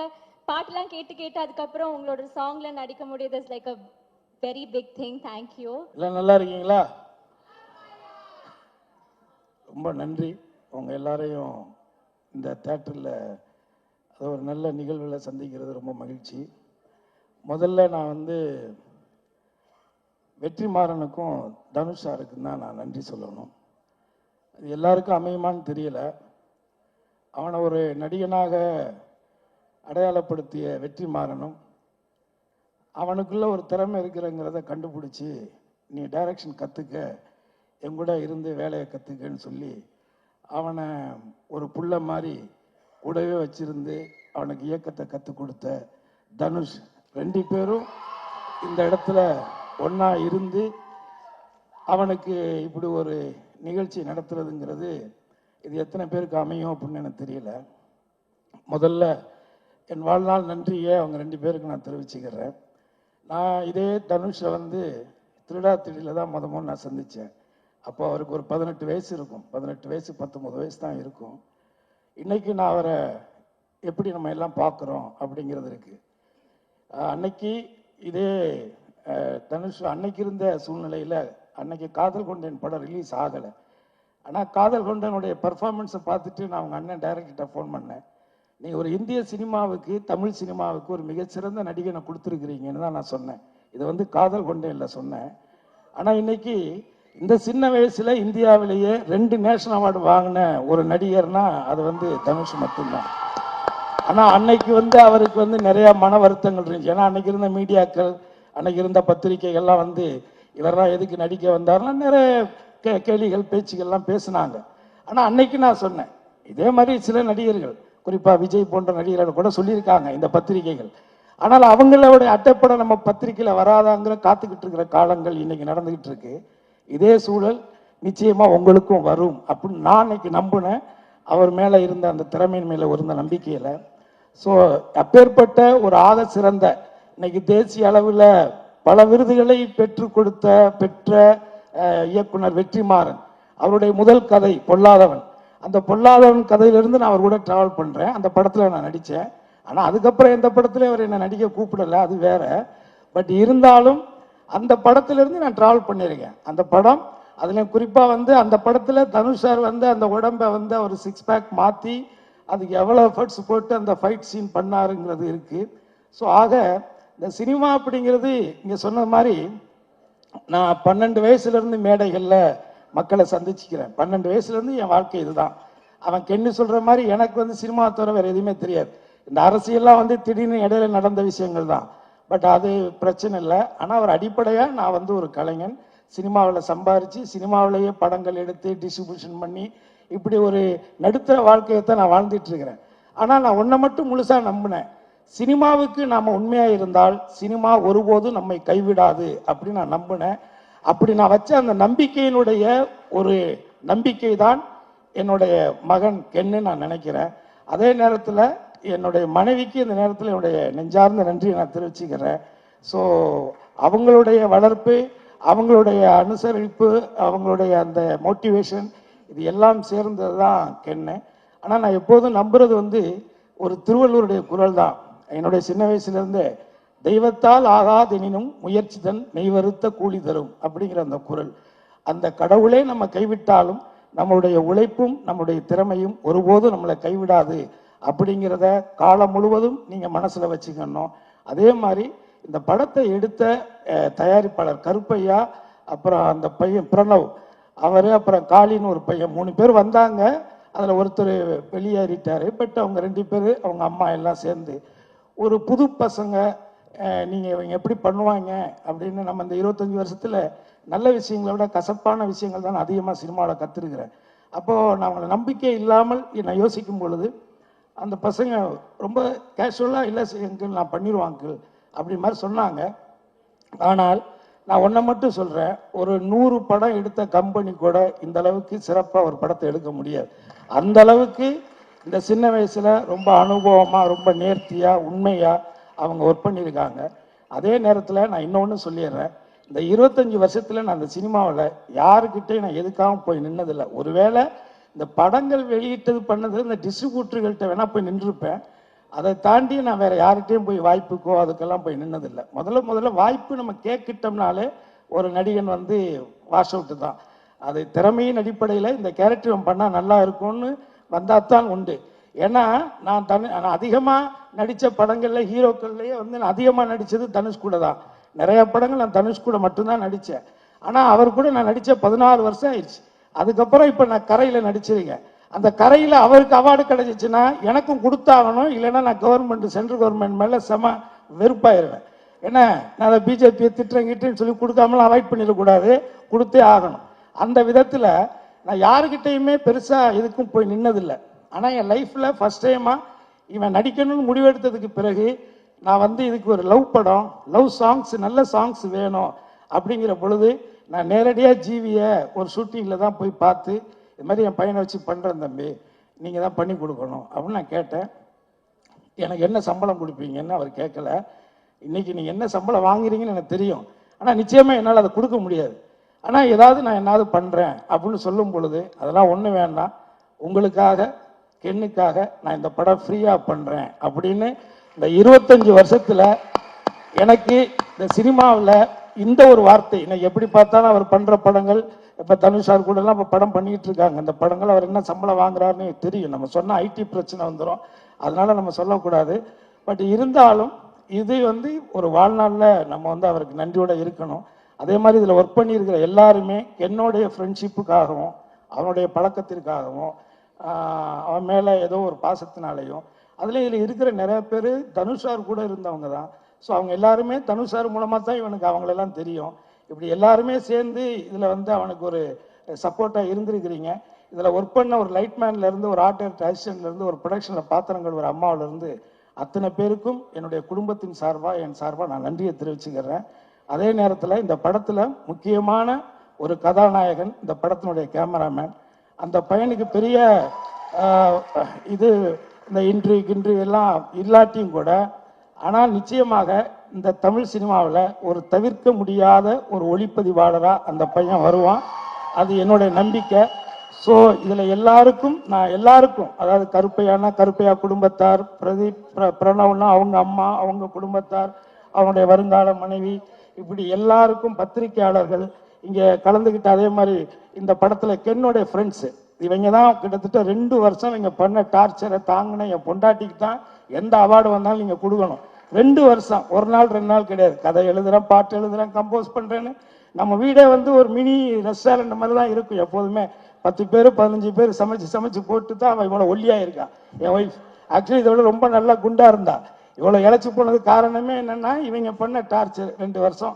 பாட்டுலாம் கேட்டு அதுக்கப்புறம் உங்களோட சாங்ல நடிக்க முடியுது is like a very big thing. Thank you. எல்லாம் நல்லா இருக்கீங்களா? ரொம்ப நன்றி. உங்க எல்லாரையும் இந்த தியேட்டரில் ஒரு நல்ல நிகழ்வில் சந்திக்கிறது ரொம்ப மகிழ்ச்சி. முதல்ல நான் வந்து வெற்றிமாறனுக்கும் தனுஷ் சாருக்கும் தான் நான் நன்றி சொல்லணும். அது எல்லாருக்கும் அமையுமான்னு தெரியல. அவனை ஒரு நடிகனாக அடையாளப்படுத்திய வெற்றிமாறனும் அவனுக்குள்ள ஒரு திறமை இருக்கிறங்கிறத கண்டுபிடிச்சி நீ டைரக்ஷன் கற்றுக்க, என் கூட இருந்து வேலையை கற்றுக்கன்னு சொல்லி அவனை ஒரு புள்ள மாதிரி கூடவே வச்சிருந்து அவனுக்கு இயக்கத்தை கற்றுக் கொடுத்த தனுஷ், 2 பேரும் இந்த இடத்துல ஒன்றா இருந்து அவனுக்கு இப்படி ஒரு நிகழ்ச்சி நடத்துறதுங்கிறது இது எத்தனை பேருக்கு அமையும் அப்படின்னு எனக்கு தெரியல. முதல்ல என் வாழ்நாள் நன்றியை அவங்க 2 பேருக்கு நான் தெரிவிச்சுக்கிறேன். நான் இதே தனுஷை வந்து திருடா திடீரில் தான் முதல் நான் சந்தித்தேன். அப்போ அவருக்கு ஒரு 18 வயசு இருக்கும். 18 வயசு 19 வயசு தான் இருக்கும். இன்றைக்கி நான் அவரை எப்படி நம்ம எல்லாம் பார்க்குறோம் அப்படிங்கிறது இருக்குது. அன்னைக்கு இதே தனுஷ் அன்னைக்கு இருந்த சூழ்நிலையில் அன்னைக்கு காதல் கொண்டேன் படம் ரிலீஸ் ஆகலை. ஆனால் காதல் கொண்டனுடைய பர்ஃபார்மன்ஸை பார்த்துட்டு நான் அவங்க அண்ணன் டைரக்டர்கிட்ட ஃபோன் பண்ணேன். நீங்கள் ஒரு இந்திய சினிமாவுக்கு, தமிழ் சினிமாவுக்கு ஒரு மிகச்சிறந்த நடிகனை கொடுத்துருக்குறீங்கன்னு தான் நான் சொன்னேன். இதை வந்து காதல் கொண்டேனில் சொன்னேன். ஆனால் இன்னைக்கு இந்த சின்ன வயசில் இந்தியாவிலேயே 2 நேஷனல் அவார்டு வாங்கின ஒரு நடிகர்னா அது வந்து தனுஷ் மட்டும்தான். ஆனால் அன்னைக்கு வந்து அவருக்கு வந்து நிறையா மன வருத்தங்கள் இருந்துச்சு. ஏன்னா அன்னைக்கு இருந்த மீடியாக்கள், அன்னைக்கு இருந்த பத்திரிகைகள்லாம் வந்து இவரெல்லாம் எதுக்கு நடிக்க வந்தாருன்னா நிறைய கேள்விகள் பேச்சுகள்லாம் பேசினாங்க. ஆனால் அன்னைக்கு நான் சொன்னேன், இதே மாதிரி சில நடிகர்கள், குறிப்பாக விஜய் போன்ற நடிகர்கள் கூட சொல்லியிருக்காங்க இந்த பத்திரிகைகள். ஆனால் அவங்களோட அட்டைப்படம் நம்ம பத்திரிகையில் வராதாங்கிற காத்துக்கிட்டு இருக்கிற காலங்கள் இன்னைக்கு நடந்துகிட்டு இருக்கு. இதே சூழல் நிச்சயமா உங்களுக்கும் வரும் அப்படின்னு நான் இன்னைக்கு நம்பினேன். அவர் மேலே இருந்த அந்த திறமையின் மேலே இருந்த நம்பிக்கையில. ஸோ அப்பேற்பட்ட ஒரு ஆக சிறந்த இன்னைக்கு தேசிய அளவில் பல விருதுகளை பெற்ற இயக்குனர் வெற்றிமாறன், அவருடைய முதல் கதை பொல்லாதவன். அந்த பொல்லாதவன் கதையிலிருந்து நான் அவர் கூட டிராவல் பண்ணுறேன். அந்த படத்தில் நான் நடித்தேன். ஆனால் அதுக்கப்புறம் எந்த படத்துலையும் அவர் என்னை நடிக்க கூப்பிடலை, அது வேற. பட் இருந்தாலும் அந்த படத்திலிருந்து நான் டிராவல் பண்ணியிருக்கேன். அந்த படம் அதுலேயும் குறிப்பாக வந்து அந்த படத்தில் தனுஷ் சார் வந்து அந்த உடம்பை வந்து அவர் 6 பேக் மாற்றி அதுக்கு எவ்வளோ எஃபர்ட்ஸ் போட்டு அந்த ஃபைட் சீன் பண்ணாருங்கிறது இருக்குது. ஸோ ஆக இந்த சினிமா அப்படிங்கிறது இங்கே சொன்ன மாதிரி நான் 12 வயசுலேருந்து மேடைகளில் மக்களை சந்திச்சுக்கிறேன். 12 வயசுலேருந்து என் வாழ்க்கை இதுதான். அவன் கென்னு சொல்கிற மாதிரி எனக்கு வந்து சினிமா தவிர வேறு எதுவுமே தெரியாது. இந்த அரசியல்லாம் வந்து திடீர்னு இடையில நடந்த விஷயங்கள் தான். பட் அது பிரச்சனை இல்லை. ஆனால் அவர் அடிப்படையாக நான் வந்து ஒரு கலைஞன், சினிமாவில் சம்பாரித்து சினிமாவிலேயே படங்கள் எடுத்து டிஸ்ட்ரிபியூஷன் பண்ணி இப்படி ஒரு நடுத்தர வாழ்க்கையை தான் நான் வாழ்ந்துட்டு இருக்கிறேன். ஆனால் நான் ஒன்றை மட்டும் முழுசாக நம்பினேன், சினிமாவுக்கு நாம் உண்மையாக இருந்தால் சினிமா ஒருபோதும் நம்மை கைவிடாது அப்படின்னு நான் நம்பினேன். அப்படி நான் வச்ச அந்த நம்பிக்கையினுடைய ஒரு நம்பிக்கை தான் என்னுடைய மகன் கென்னு நான் நினைக்கிறேன். அதே நேரத்தில் என்னுடைய மனைவிக்கு இந்த நேரத்தில் என்னுடைய நெஞ்சார்ந்த நன்றியை நான் தெரிவிச்சுக்கிறேன். ஸோ அவங்களுடைய வளர்ப்பு, அவங்களுடைய அனுசரிப்பு, அவங்களுடைய அந்த மோட்டிவேஷன், இது எல்லாம் சேர்ந்தது தான் கென்னு. ஆனால் நான் எப்போதும் நம்புறது வந்து ஒரு திருவள்ளுவருடைய குரல் தான். என்னுடைய சின்ன வயசுலேருந்து தெய்வத்தால் ஆகாதெனினும் முயற்சி தன் மெய்வருத்த கூலி தரும் அப்படிங்கிற அந்த குரல். அந்த கடவுளே நம்ம கைவிட்டாலும் நம்மளுடைய உழைப்பும் நம்முடைய திறமையும் ஒருபோதும் நம்மளை கைவிடாது அப்படிங்கிறத காலம் முழுவதும் நீங்கள் மனசில் வச்சுக்கணும். அதே மாதிரி இந்த படத்தை எடுத்த தயாரிப்பாளர் கருப்பையா, அப்புறம் அந்த பையன் பிரணவ் அவர், அப்புறம் காளின்னு ஒரு பையன், 3 பேர் வந்தாங்க. அதில் ஒருத்தர் வெளியேறிட்டார். பட் அவங்க 2 பேர் அவங்க அம்மா எல்லாம் சேர்ந்து ஒரு புது பசங்க நீங்கள் இவங்க எப்படி பண்ணுவாங்க அப்படின்னு நம்ம இந்த 25 வருஷத்தில் நல்ல விஷயங்களை விட கசப்பான விஷயங்கள் தான் அதிகமாக சினிமாவில் கற்றுருக்கிறேன். அப்போது நான் அவங்களை நம்பிக்கை இல்லாமல் நான் யோசிக்கும் பொழுது அந்த பசங்க ரொம்ப கேஷுவலாக இல்லை அங்கிள் நான் பண்ணிடுவான் அங்கிள் அப்படி மாதிரி சொன்னாங்க. ஆனால் நான் ஒன்றை மட்டும் சொல்கிறேன், ஒரு 100 படம் எடுத்த கம்பெனி கூட இந்த அளவுக்கு சிறப்பாக ஒரு படத்தை எடுக்க முடியாது. அந்த அளவுக்கு இந்த சின்ன வயசில் ரொம்ப அனுபவமாக ரொம்ப நேர்த்தியாக உண்மையாக அவங்க ஒர்க் பண்ணியிருக்காங்க. அதே நேரத்தில் நான் இன்னொன்று சொல்லிடுறேன், இந்த 25 வருஷத்தில் நான் அந்த சினிமாவில் யாருக்கிட்டையும் நான் எதுக்காகவும் போய் நின்னதில்லை. ஒருவேளை இந்த படங்கள் வெளியிட்டது பண்ணது இந்த டிஸ்ட்ரிபியூட்டர்கள்ட்ட வேணால் போய் நின்றுருப்பேன். அதை தாண்டி நான் வேறு யார்கிட்டையும் போய் வாய்ப்புக்கோ அதுக்கெல்லாம் போய் நின்னதில்லை. முதல்ல வாய்ப்பு நம்ம கேட்கிட்டோம்னாலே ஒரு நடிகன் வந்து வாஷ் அவுட்டு தான். அது திறமையின் அடிப்படையில் இந்த கேரக்டர் பண்ணால் நல்லா இருக்கும்னு வந்தால் தான் உண்டு. ஏன்னா நான் அதிகமாக நடித்த படங்களில் ஹீரோக்கள்லேயே வந்து நான் அதிகமாக நடித்தது தனுஷ் கூட தான். நிறைய படங்கள் நான் தனுஷ் கூட மட்டும்தான் நடித்தேன். ஆனால் அவர் கூட நான் நடித்த 14 வருஷம் ஆயிடுச்சு. அதுக்கப்புறம் இப்போ நான் கரையில் நடிச்சிருக்கேன். அந்த கரையில் அவருக்கு அவார்டு கிடைச்சிச்சுன்னா எனக்கும் கொடுத்தாகணும், இல்லைன்னா நான் கவர்மெண்ட் சென்ட்ரல் கவர்மெண்ட் மேலே செம வெறுப்பாயிருவேன். ஏன்னா நான் அதை பிஜேபியை திட்டுறேங்கிட்டேன்னு சொல்லி கொடுக்காமலாம் அவாய்ட் பண்ணிடக்கூடாது, கொடுத்தே ஆகணும். அந்த விதத்தில் நான் யாருக்கிட்டையுமே பெருசாக எதுக்கும் போய் நின்னதில்லை. ஆனால் என் லைஃப்பில் ஃபஸ்ட் டைமாக இவன் நடிக்கணும்னு முடிவெடுத்ததுக்கு பிறகு நான் வந்து இதுக்கு ஒரு லவ் படம், லவ் சாங்ஸ், நல்ல சாங்ஸ் வேணும் அப்படிங்கிற பொழுது நான் நேரடியாக ஜீவியை ஒரு ஷூட்டிங்கில் தான் போய் பார்த்து இது மாதிரி என் பையனை வச்சு பண்ணுறேன் தம்பி, நீங்கள் தான் பண்ணி கொடுக்கணும் அப்படின்னு நான் கேட்டேன். எனக்கு என்ன சம்பளம் கொடுப்பீங்கன்னு அவர் கேட்கல. இன்றைக்கி நீங்கள் என்ன சம்பளம் வாங்குறீங்கன்னு எனக்கு தெரியும், ஆனால் நிச்சயமாக என்னால் அதை கொடுக்க முடியாது. ஆனால் ஏதாவது நான் என்னாவது பண்ணுறேன் அப்படின்னு சொல்லும் பொழுது அதெல்லாம் ஒன்றும் வேண்டாம், உங்களுக்காக கென்னுக்காக நான் இந்த படம் ஃப்ரீயாக பண்ணுறேன் அப்படின்னு இந்த 25 வருஷத்தில் எனக்கு இந்த சினிமாவில் இந்த ஒரு வார்த்தை. இன்னைக்கு எப்படி பார்த்தாலும் அவர் பண்ணுற படங்கள், இப்போ தனுஷார் கூடலாம் இப்போ படம் பண்ணிக்கிட்டு இருக்காங்க. அந்த படங்கள் அவர் என்ன சம்பளம் வாங்குறாருன்னு தெரியும். நம்ம சொன்னால் ஐடி பிரச்சனை வந்துடும், அதனால நம்ம சொல்லக்கூடாது. பட் இருந்தாலும் இது வந்து ஒரு வாழ்நாளில் நம்ம வந்து அவருக்கு நன்றியோடு இருக்கணும். அதே மாதிரி இதில் ஒர்க் பண்ணியிருக்கிற எல்லாருமே என்னுடைய ஃப்ரெண்ட்ஷிப்புக்காகவும் அவனுடைய பழக்கத்திற்காகவும் அவன் மேலே ஏதோ ஒரு பாசத்தினாலையும் இதில் இருக்கிற நிறைய பேர் தனுஷார் கூட இருந்தவங்க தான். ஸோ அவங்க எல்லாருமே தனுஷார் மூலமாக தான் இவனுக்கு அவங்களெல்லாம் தெரியும். இப்படி எல்லாருமே சேர்ந்து இதில் வந்து அவனுக்கு ஒரு சப்போர்ட்டாக இருந்திருக்கிறீங்க. இதில் ஒர்க் பண்ண ஒரு லைட்மேன்லேருந்து ஒரு ஆர்ட் டைரக்டர் அசிஸ்டன்ட்லேருந்து ஒரு ப்ரொடக்ஷனில் பாத்திரங்கள் ஒரு அம்மாவிலேருந்து அத்தனை பேருக்கும் என்னுடைய குடும்பத்தின் சார்பாக என் சார்பாக நான் நன்றியை தெரிவிச்சுக்கிறேன். அதே நேரத்தில் இந்த படத்தில் முக்கியமான ஒரு கதாநாயகன் இந்த படத்தினுடைய கேமராமேன். அந்த பையனுக்கு பெரிய இது இந்த இன்ட்ரி எல்லாம் இல்லாட்டியும் கூட, ஆனால் நிச்சயமாக இந்த தமிழ் சினிமாவில் ஒரு தவிர்க்க முடியாத ஒரு ஒளிப்பதிவாளராக அந்த பையன் வருவான், அது என்னுடைய நம்பிக்கை. ஸோ இதில் நான் எல்லாருக்கும் அதாவது கருப்பையா குடும்பத்தார், பிரதீப் பிரணவ்னா அவங்க அம்மா அவங்க குடும்பத்தார், அவனுடைய வருங்கால மனைவி, இப்படி எல்லாருக்கும் பத்திரிகையாளர்கள் இங்கே கலந்துக்கிட்ட. அதே மாதிரி இந்த படத்தில் கென்னோடைய ஃப்ரெண்ட்ஸு இவங்க தான் கிட்டத்தட்ட 2 வருஷம் இங்கே பண்ண டார்ச்சரை தாங்கின என் பொண்டாட்டிக்கு தான் எந்த அவார்டு வந்தாலும் நீங்கள் கொடுக்கணும். 2 வருஷம், ஒரு நாள் 2 நாள் கிடையாது. கதை எழுதுகிறேன், பாட்டு எழுதுகிறேன், கம்போஸ் பண்ணுறேன்னு. நம்ம வீடே வந்து ஒரு மினி ரெஸ்டாரண்ட் மாதிரி தான் இருக்கும் எப்போதுமே. 10 பேர் 15 பேர் சமைச்சு போட்டு தான் அவன் இவ்வளோ ஒல்லியாக இருக்கா. என் ஒய்ஃப் ஆக்சுவலி இதை விட ரொம்ப நல்லா குண்டாக இருந்தா. இவ்வளோ இழைச்சி போனதுக்கு காரணமே என்னென்னா இவங்க பண்ண டார்ச்சர் 2 வருஷம்.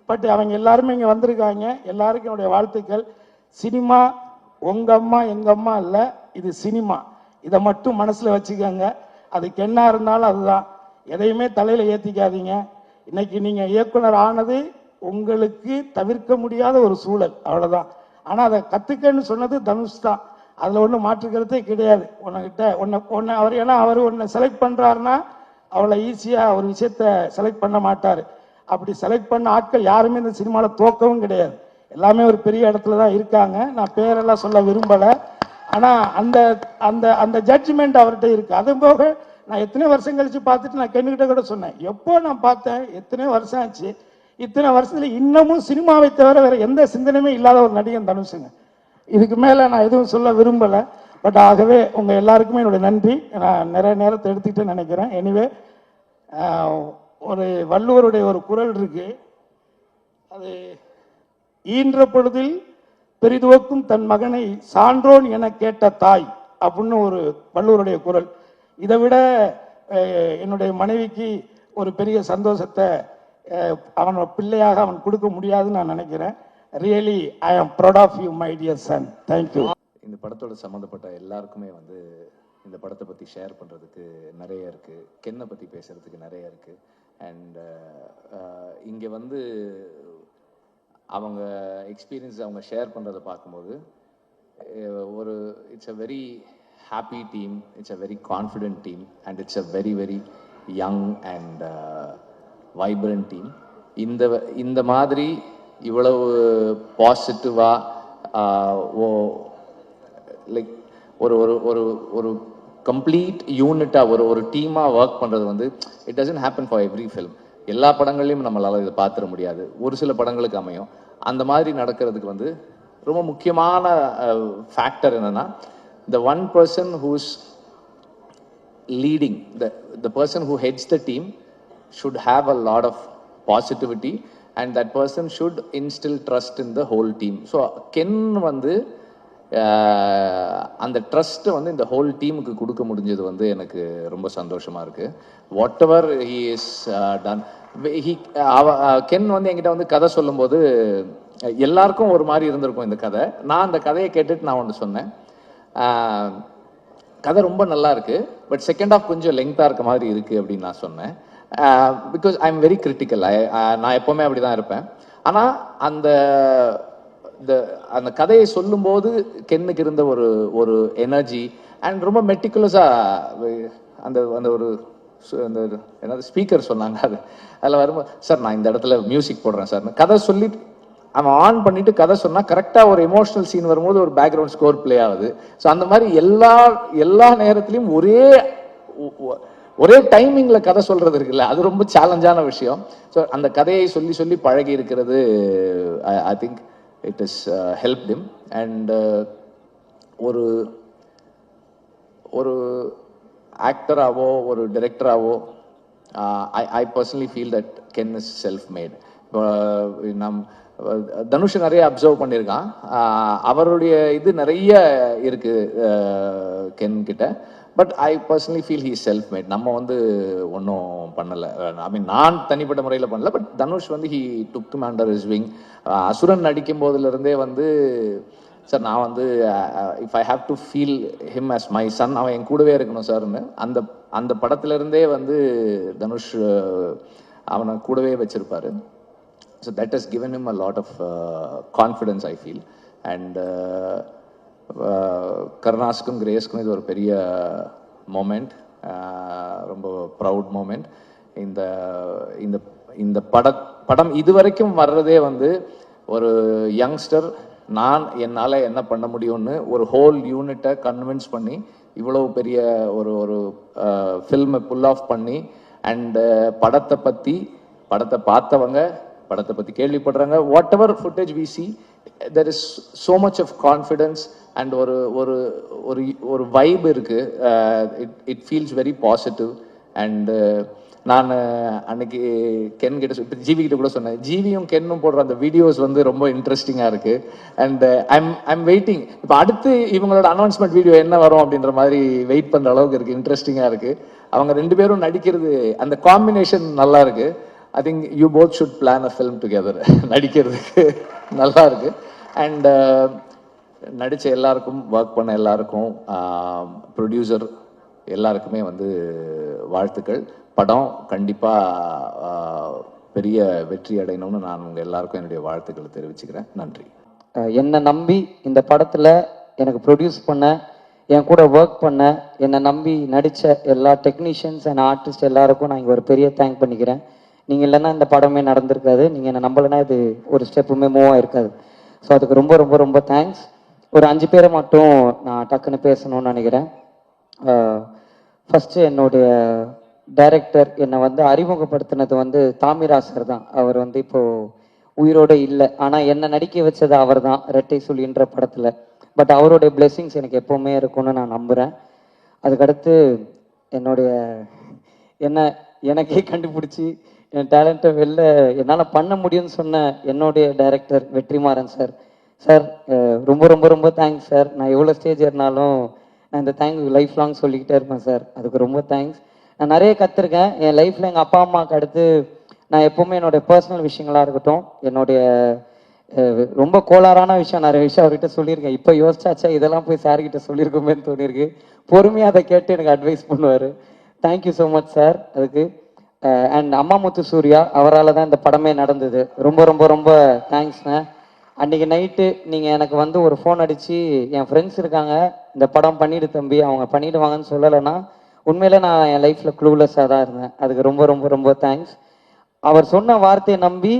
பட் அவங்க எல்லாருமே இங்கே வந்திருக்காங்க. எல்லாருக்கும் என்னுடைய வாழ்த்துக்கள். சினிமா உங்கள் அம்மா எங்கள் அம்மா இல்லை, இது சினிமா. இதை மட்டும் மனசில் வச்சுக்கோங்க. அதுக்கு என்ன இருந்தாலும் அதுதான். எதையுமே தலையில் ஏற்றிக்காதீங்க. இன்னைக்கு நீங்கள் இயக்குனர் ஆனது உங்களுக்கு தவிர்க்க முடியாத ஒரு சூழல், அவ்வளோதான். ஆனால் அதை கற்றுக்கன்னு சொன்னது தனுஷ் தான், அதில் ஒன்றும் மாற்றுக்கிறதே கிடையாது. அவர் ஒன்றை செலக்ட் பண்ணுறாருன்னா அவ்வளோ ஈஸியாக ஒரு விஷயத்த செலக்ட் பண்ண மாட்டார். அப்படி செலக்ட் பண்ண ஆட்கள் யாருமே இந்த சினிமாவில் தோக்கவும் கிடையாது. எல்லாமே ஒரு பெரிய இடத்துல தான் இருக்காங்க. நான் பேரெல்லாம் சொல்ல விரும்பலை. ஆனால் அந்த அந்த அந்த ஜட்ஜ்மெண்ட் அவர்கிட்ட இருக்குது. அது போக நான் எத்தனை வருஷம் கழிச்சு பார்த்துட்டு நான் கென்னுக்கிட்ட கூட சொன்னேன், எப்போ நான் பார்த்தேன், எத்தனை வருஷம் ஆச்சு, இத்தனை வருஷத்துல இன்னமும் சினிமாவை தவிர வேற எந்த சிந்தனையுமே இல்லாத ஒரு நடிகன் தனுஷுங்க. இதுக்கு மேல நான் எதுவும் சொல்ல விரும்பல. பட் ஆகவே உங்க எல்லாருக்குமே என்னுடைய நன்றி. நான் நிறைய நேரத்தை எடுத்துக்கிட்டு நினைக்கிறேன். எனிவே ஒரு வள்ளுவருடைய ஒரு குறள் இருக்கு, அது ஈன்ற பொழுதில் பெரிதுவக்கும் தன் மகனை சான்றோன் என கேட்ட தாய் அப்படின்னு ஒரு வள்ளுவருடைய குறள். இதை விட என்னுடைய மனைவிக்கு ஒரு பெரிய சந்தோஷத்தை அவனோட பிள்ளையாக அவன் கொடுக்க முடியாதுன்னு நான் நினைக்கிறேன். Really I am proud of you my dear son. Thank you. இந்த படத்தோட சம்மந்தப்பட்ட எல்லாருக்குமே வந்து இந்த படத்தை பற்றி ஷேர் பண்ணுறதுக்கு நிறைய இருக்குது, கென்னை பற்றி பேசுகிறதுக்கு நிறைய இருக்குது. அண்ட் இங்கே வந்து அவங்க எக்ஸ்பீரியன்ஸ் அவங்க ஷேர் பண்ணுறதை பார்க்கும்போது ஒரு it's a very happy team, it's a very confident team, and it's a very very young and vibrant team. இந்த மாதிரி இவ்வளவு பாசிட்டிவாக லைக் ஒரு ஒரு ஒரு ஒரு கம்ப்ளீட் யூனிட்டாக ஒரு டீமாக ஒர்க் பண்ணுறது வந்து it doesn't happen for every film. எல்லா படங்கள்லையும் நம்மளால் இதை பார்த்துட முடியாது, ஒரு சில படங்களுக்கு அமையும். அந்த மாதிரி நடக்கிறதுக்கு வந்து ரொம்ப முக்கியமான ஃபேக்டர் என்னன்னா, the one person who's leading, the person who heads the team should have a lot of positivity, and that person should instill trust in the whole team. So Ken வந்து அந்த ட்ரஸ்ட்டை வந்து இந்த ஹோல் டீமுக்கு கொடுக்க முடிஞ்சது வந்து எனக்கு ரொம்ப சந்தோஷமா இருக்கு. What ever he is done, Ken வந்து என்கிட்ட வந்து கதை சொல்லும்போது எல்லாருக்கும் ஒரு மாதிரி இருந்திருக்கும் இந்த கதை. நான் அந்த கதையை கேட்டுட்டு நான் ஒன்று சொன்னேன், கதை ரொம்ப நல்லா இருக்கு, பட் செகண்ட் ஹாஃப் கொஞ்சம் லெங்க்தாக இருக்க மாதிரி இருக்கு அப்படின்னு நான் சொன்னேன். Because I am very critical, நான் எப்போவுமே அப்படி தான் இருப்பேன். ஆனால் அந்த கதையை சொல்லும்போது கென்னுக்கு இருந்த ஒரு எனர்ஜி அண்ட் ரொம்ப மெட்டிகுலஸாக அந்த அந்த ஒரு அந்த என்னது ஸ்பீக்கர் சொன்னாங்க, அதில் வரும்போது சார் நான் இந்த இடத்துல மியூசிக் போடுறேன் சார், கதை சொல்லி அவன் ஆன் பண்ணிட்டு கதை சொன்னா கரெக்டாக ஒரு எமோஷனல் சீன் வரும்போது ஒரு பேக்ரவுண்ட் ஸ்கோர் பிளே ஆகுது. ஸோ அந்த மாதிரி எல்லா நேரத்துலையும் ஒரே டைமிங்ல கதை சொல்றது இருக்குல்ல, அது ரொம்ப சேலஞ்சான விஷயம். ஸோ அந்த கதையை சொல்லி சொல்லி பழகி இருக்கிறது I think it has helped him. And ஒரு ஆக்டராவோ ஒரு டைரக்டராவோ I personally feel that Ken is self-made. நம் தனுஷ் நிறைய அப்சர்வ் பண்ணியிருக்கான், அவருடைய இது நிறைய இருக்கு கென் கிட்ட. But I personally feel he self mat. நம்ம வந்து ஒன்றும் பண்ணலை, ஐ மீன் நான் தனிப்பட்ட முறையில் பண்ணல, பட் தனுஷ் வந்து he took him under his wing. Asuran நடிக்கும் போதுலேருந்தே வந்து சார் நான் வந்து if I have to feel him as my son, அவன் என் கூடவே இருக்கணும் சார்னு அந்த படத்துலேருந்தே வந்து தனுஷ் அவனை கூடவே வச்சிருப்பாரு. So that has given him a lot of confidence I feel. And கருணாஸுக்கும் கிரேஸ்க்கும் இது ஒரு பெரிய மொமெண்ட், ரொம்ப ப்ரவுட் மொமெண்ட். இந்த படம் இதுவரைக்கும் வர்றதே வந்து ஒரு யங்ஸ்டர் என்னால் என்ன பண்ண முடியும்னு ஒரு ஹோல் யூனிட்டை கன்வின்ஸ் பண்ணி இவ்வளவு பெரிய ஒரு ஃபில்மை புல் ஆஃப் பண்ணி, அண்ட் படத்தை பார்த்தவங்க படத்தை பற்றி கேள்விப்படுறாங்க, whatever footage we see, there is so much of confidence and ஒரு வைப் இருக்கு. it feels very positive. and நான் அன்னைக்கு கென் கிட்ட இப்போ ஜிவி கிட்ட கூட சொன்னேன், ஜிவியும் கென்னும் போடுற அந்த வீடியோஸ் வந்து ரொம்ப இன்ட்ரெஸ்டிங்காக இருக்கு. அண்ட் ஐம் வெயிட்டிங், இப்போ அடுத்து இவங்களோட அனௌன்ஸ்மெண்ட் வீடியோ என்ன வரும் அப்படின்ற மாதிரி வெயிட் பண்ணுற அளவுக்கு இருக்கு, இன்ட்ரெஸ்டிங்காக இருக்கு. அவங்க ரெண்டு பேரும் நடிக்கிறது அந்த காம்பினேஷன் நல்லா இருக்கு. I think you both should plan a film together. நடிக்கிறதுக்கு நல்லா இருக்கு. அண்ட் நடித்த எல்லாருக்கும், ஒர்க் பண்ண எல்லாருக்கும், ப்ரொடியூசர் எல்லாருக்குமே வந்து வாழ்த்துக்கள். படம் கண்டிப்பாக பெரிய வெற்றி அடையணும்னு நான் உங்கள் எல்லாருக்கும் என்னுடைய வாழ்த்துக்களை தெரிவிச்சுக்கிறேன். நன்றி. என்னை நம்பி இந்த படத்தில் எனக்கு ப்ரொடியூஸ் பண்ண, என் கூட ஒர்க் பண்ண, என்னை நம்பி நடித்த எல்லா டெக்னீஷியன்ஸ் அண்ட் ஆர்டிஸ்ட் எல்லாருக்கும் நான் இங்கே ஒரு பெரிய தேங்க் பண்ணிக்கிறேன். நீங்கள் இல்லைன்னா இந்த படமே நடந்திருக்காது, நீங்கள் என்னை நம்பலைன்னா இது ஒரு ஸ்டெப்புமே மூவ் ஆகிருக்காது. ஸோ அதுக்கு ரொம்ப ரொம்ப ரொம்ப தேங்க்ஸ். ஒரு 5 பேரை மட்டும் நான் டக்குன்னு பேசணும்னு நினைக்கிறேன். ஃபஸ்ட்டு என்னுடைய டைரக்டர் என்னை வந்து அறிமுகப்படுத்தினது வந்து தாமிராசர் தான். அவர் வந்து இப்போது உயிரோடு இல்லை, ஆனால் என்னை நடிக்க வச்சது அவர் தான் ரெட்டை சுழின்ற படத்தில். பட் அவருடைய பிளெஸ்ஸிங்ஸ் எனக்கு எப்போவுமே இருக்கும்னு நான் நம்புகிறேன். அதுக்கடுத்து என்னுடைய எனக்கே கண்டுபிடிச்சி என் டேலண்ட்டை வெளில என்னால் பண்ண முடியும்னு சொன்ன என்னுடைய டைரக்டர் வெற்றிமாறன் சார். சார் ரொம்ப ரொம்ப ரொம்ப தேங்க்ஸ் சார். நான் எவ்வளோ ஸ்டேஜ் ஏறினாலும் நான் இந்த தேங்க்யூ லைஃப் லாங் சொல்லிக்கிட்டே இருப்பேன் சார். அதுக்கு ரொம்ப தேங்க்ஸ். நான் நிறைய கற்றுருக்கேன் என் லைஃப்பில். எங்கள் அப்பா அம்மாவுக்கு அடுத்து நான் எப்போவுமே என்னுடைய பர்சனல் விஷயங்களாக இருக்கட்டும், என்னுடைய ரொம்ப கோளாறான விஷயம் நிறைய விஷயம் அவர்கிட்ட சொல்லியிருக்கேன். இப்போ யோசிச்சாச்சா இதெல்லாம் போய் சார்கிட்ட சொல்லியிருக்கோமேன்னு தோணியிருக்கு. பொறுமையாக அதை கேட்டு எனக்கு அட்வைஸ் பண்ணுவார். தேங்க்யூ ஸோ மச் சார் அதுக்கு. அண்ட் அம்மா முத்து சூர்யா, அவரால் தான் இந்த படமே நடந்தது. ரொம்ப ரொம்ப ரொம்ப தேங்க்ஸ்ண்ணே. அன்றைக்கி நைட்டு நீங்கள் எனக்கு வந்து ஒரு ஃபோன் அடித்து என் ஃப்ரெண்ட்ஸ் இருக்காங்க, இந்த படம் பண்ணிவிடு தம்பி, அவங்க பண்ணிவிடுவாங்கன்னு சொல்லலைன்னா உண்மையிலே நான் என் லைஃப்பில் க்ளூலெஸ்ஸாக தான் இருந்தேன். அதுக்கு ரொம்ப ரொம்ப ரொம்ப தேங்க்ஸ். அவர் சொன்ன வார்த்தையை நம்பி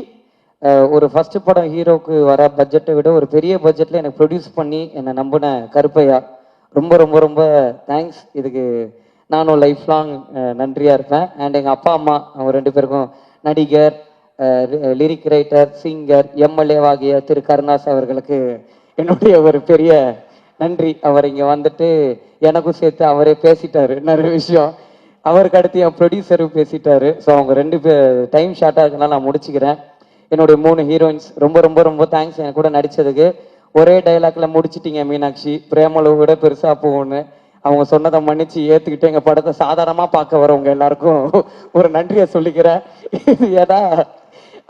ஒரு ஃபஸ்ட்டு படம் ஹீரோவுக்கு வர பட்ஜெட்டை விட ஒரு பெரிய பட்ஜெட்டில் எனக்கு ப்ரொடியூஸ் பண்ணி என்னை நம்பின கருப்பையா, ரொம்ப ரொம்ப ரொம்ப தேங்க்ஸ். இதுக்கு நானும் லைஃப் லாங் நன்றியாக இருப்பேன். அண்ட் எங்கள் அப்பா அம்மா அவங்க 2 பேருக்கும், நடிகர், லிரிக் ரைட்டர், சிங்கர், எம்எல்ஏவாகிய திரு கருணாஸ் அவர்களுக்கு என்னுடைய ஒரு பெரிய நன்றி. அவர் இங்கே வந்துட்டு எனக்கும் சேர்த்து அவரே பேசிட்டாரு நிறைய விஷயம். அவருக்கு அடுத்து என் ப்ரொடியூசரும் பேசிட்டாரு. ஸோ அவங்க 2 பேர் டைம் ஷார்ட்டாக இருக்குனால நான் முடிச்சுக்கிறேன். என்னுடைய 3 ஹீரோயின்ஸ் ரொம்ப ரொம்ப ரொம்ப தேங்க்ஸ் என் கூட நடித்ததுக்கு. ஒரே டைலாக்ல முடிச்சிட்டிங்க மீனாட்சி, பிரேமளவு விட பெருசாக போகும்னு. அவங்க சொன்னதை மன்னிச்சு ஏற்றுக்கிட்டு எங்கள் படத்தை சாதாரணமாக பார்க்க வரவங்க எல்லாருக்கும் ஒரு நன்றியை சொல்லிக்கிறேன். ஏன்னா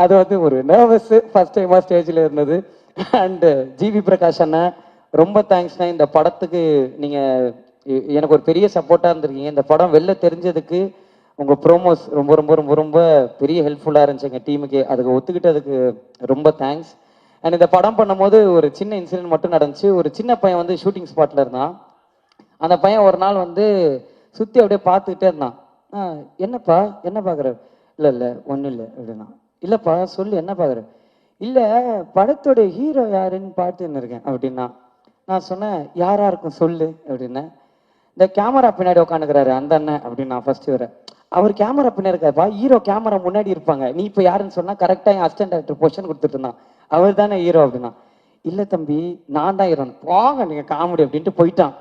அது வந்து ஒரு நர்வஸ்ஸு ஃபஸ்ட் டைமாக ஸ்டேஜில் இருந்தது. அண்டு ஜிவி பிரகாஷ் அண்ணன் ரொம்ப தேங்க்ஸ்ண்ணா. இந்த படத்துக்கு நீங்கள் எனக்கு ஒரு பெரிய சப்போர்ட்டாக இருந்திருக்கீங்க. இந்த படம் வெளில தெரிஞ்சதுக்கு உங்கள் ப்ரோமோஸ் ரொம்ப ரொம்ப ரொம்ப ரொம்ப பெரிய ஹெல்ப்ஃபுல்லாக இருந்துச்சு எங்கள் டீமுக்கு. அதுக்கு ஒத்துக்கிட்டதுக்கு ரொம்ப தேங்க்ஸ். அண்ட் இந்த படம் பண்ணும்போது ஒரு சின்ன இன்சிடென்ட் மட்டும் நடந்துச்சு. ஒரு சின்ன பையன் வந்து ஷூட்டிங் ஸ்பாட்டில் இருந்தான். அந்த பையன் ஒரு நாள் வந்து சுற்றி அப்படியே பார்த்துக்கிட்டே இருந்தான். என்னப்பா என்ன பார்க்குற? இல்லை இல்லை ஒன்றும் இல்லை அப்படின்னா. இல்லைப்பா சொல்லு என்ன பார்க்குற? இல்லை படத்தோட ஹீரோ யாருன்னு பார்த்துன்னு இருக்கேன் அப்படின்னா. நான் சொன்னேன் யாரா இருக்கும் சொல்லு அப்படின்னேன். இந்த கேமரா பின்னாடி உட்காந்துக்கிறாரு அந்த அண்ணன் அப்படின்னா. ஃபர்ஸ்ட் வர அவர் கேமரா பின்னாடி இருக்காருப்பா, ஹீரோ கேமரா முன்னாடி இருப்பாங்க, நீ இப்போ யாருன்னு சொன்னா கரெக்டாக என் அசிஸ்டன்ட் டைரக்டர் பொசிஷன் கொடுத்துட்டு இருந்தான். அவர் தானே ஹீரோ அப்படின்னா. இல்லை தம்பி நான் தான் ஹீரோன்னு. போங்க நீங்கள் காமெடி அப்படின்ட்டு போயிட்டான்.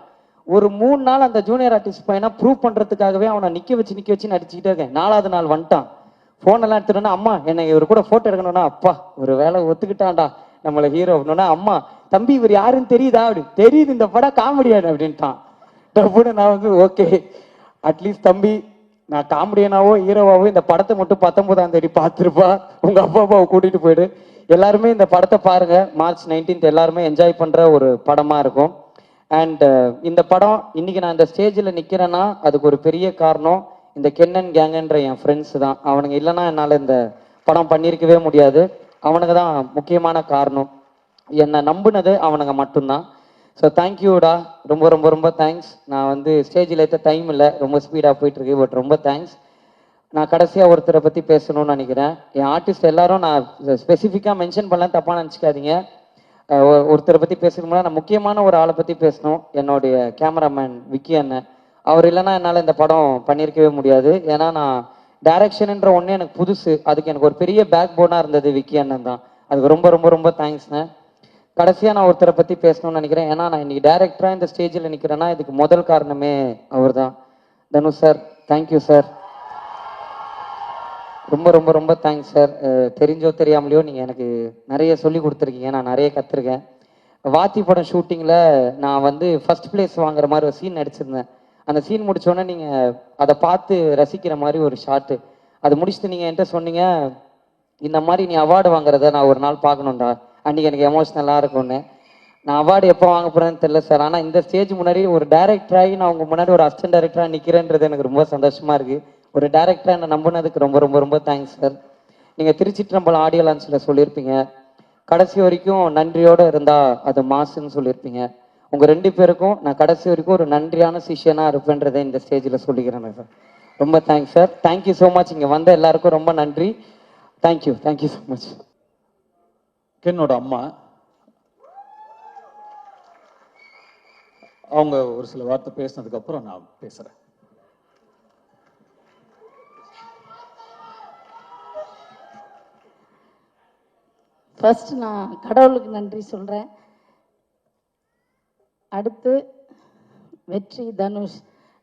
ஒரு 3 நாள் அந்த ஜூனியர் ஆர்டிஸ்ட் பையனா ப்ரூவ் பண்ணுறதுக்காகவே அவனை நிற்க வச்சு நடிச்சுக்கிட்டே இருக்கேன். 4வது நாள் வந்துட்டான். ஃபோனெல்லாம் எடுத்துட்டோன்னா அம்மா என்னை இவர் கூட ஃபோட்டோ எடுக்கணும்னா, அப்பா ஒரு வேலை ஒத்துக்கிட்டான்டா நம்மளை ஹீரோ அப்படின்னா. அம்மா தம்பி இவர் யாருன்னு தெரியுதா? அப்படி தெரியுது, இந்த படம் காமெடியான அப்படின்ட்டான். டப்புன்னு நான் வந்து ஓகே அட்லீஸ்ட் தம்பி நான் காமெடியனாவோ ஹீரோவாவோ இந்த படத்தை மட்டும் 19ஆம் தேதி பார்த்துருப்பா, உங்க அப்பா அப்பாவை கூட்டிட்டு போயிடு. எல்லாருமே இந்த படத்தை பாருங்க. மார்ச் 19th எல்லாருமே என்ஜாய் பண்ற ஒரு படமா இருக்கும். அண்ட் இந்த படம் இன்னைக்கு நான் இந்த ஸ்டேஜில் நிற்கிறேன்னா அதுக்கு ஒரு பெரிய காரணம் இந்த கென்னன் கேங்குன்ற என் ஃப்ரெண்ட்ஸ் தான். அவனுங்க இல்லைன்னா என்னால் இந்த படம் பண்ணியிருக்கவே முடியாது. அவனுங்க தான் முக்கியமான காரணம். என்னை நம்பினது அவனுங்க மட்டும்தான். ஸோ தேங்க்யூடா, ரொம்ப ரொம்ப ரொம்ப தேங்க்ஸ். நான் வந்து ஸ்டேஜில் ஏற்ற டைம் இல்லை, ரொம்ப ஸ்பீடாக போயிட்டுருக்கு. பட் ரொம்ப தேங்க்ஸ். நான் கடைசியாக ஒருத்தரை பற்றி பேசணும்னு நினைக்கிறேன். என் ஆர்டிஸ்ட் எல்லாரும் நான் ஸ்பெசிஃபிக்காக மென்ஷன் பண்ணலாம், தப்பாக நினச்சிக்காதீங்க. ஒருத்தரை பற்றி பேசணும்னா நான் முக்கியமான ஒரு ஆளை பற்றி பேசணும். என்னுடைய கேமராமேன் விக்கி அண்ணன். அவர் இல்லைன்னா என்னால் இந்த படம் பண்ணியிருக்கவே முடியாது. ஏன்னா நான் டைரக்ஷன்ன்ற ஒன்று எனக்கு புதுசு. அதுக்கு எனக்கு ஒரு பெரிய பேக் போனாக இருந்தது விக்கி அண்ணன் தான். அதுக்கு ரொம்ப ரொம்ப ரொம்ப தேங்க்ஸ்ண்ணே. கடைசியாக நான் ஒருத்தரை பற்றி பேசணும்னு நினைக்கிறேன். ஏன்னா நான் இன்னைக்கு டைரக்டராக இந்த ஸ்டேஜில் நிற்கிறேன்னா இதுக்கு முதல் காரணமே அவர் தான். Dhanush sir, thank you sir. ரொம்ப ரொம்ப ரொம்ப தேங்க்ஸ் சார். தெரிஞ்சோ தெரியாமலையோ நீங்கள் எனக்கு நிறைய சொல்லி கொடுத்துருக்கீங்க, நான் நிறைய கற்றுருக்கேன். வாத்தி படம் ஷூட்டிங்கில் நான் வந்து ஃபர்ஸ்ட் பிளேஸ் வாங்குற மாதிரி ஒரு சீன் நடிச்சிருந்தேன். அந்த சீன் முடித்தோடனே நீங்கள் அதை பார்த்து ரசிக்கிற மாதிரி ஒரு ஷாட்டு. அது முடிச்சுட்டு நீங்கள் என்கிட்ட சொன்னீங்க, இந்த மாதிரி நீ அவார்டு வாங்குறத நான் ஒரு நாள் பார்க்கணுண்டா, அன்றைக்கி எனக்கு எமோஷ்னலாக இருக்கும்னு. நான் அவார்டு எப்போ வாங்க போகிறேன்னு தெரியல சார். ஆனால் இந்த ஸ்டேஜ் முன்னாடி ஒரு டைரக்டராகி நான் உங்கள் முன்னாடி ஒரு அசிஸ்டன்ட் டைரக்டராக நிற்கிறேன்றது எனக்கு ரொம்ப சந்தோஷமாக இருக்குது. ஒரு டைரக்டராக என்னை நம்பினதுக்கு ரொம்ப ரொம்ப ரொம்ப தேங்க்ஸ் சார். நீங்கள் திருச்சிற்றம்பலம் ஆடியோ லான்ச்சில் சொல்லியிருப்பீங்க, கடைசி வரைக்கும் நன்றியோடு இருந்தால் அது மாசுன்னு சொல்லியிருப்பீங்க. உங்கள் 2 பேருக்கும் நான் கடைசி வரைக்கும் ஒரு நன்றியான சிஷியனாக இருப்பேன்றதை இந்த ஸ்டேஜில் சொல்லிக்கிறேன் சார். ரொம்ப thanks sir. Thank you so much. இங்கே வந்த எல்லாருக்கும் ரொம்ப நன்றி. Thank you so much. என்னோட அம்மா அவங்க ஒரு சில வார்த்தை பேசினதுக்கு அப்புறம் நான் பேசுறேன். ஃபர்ஸ்ட் நான் கடவுளுக்கு நன்றி சொல்கிறேன். அடுத்து வெற்றி, தனுஷ்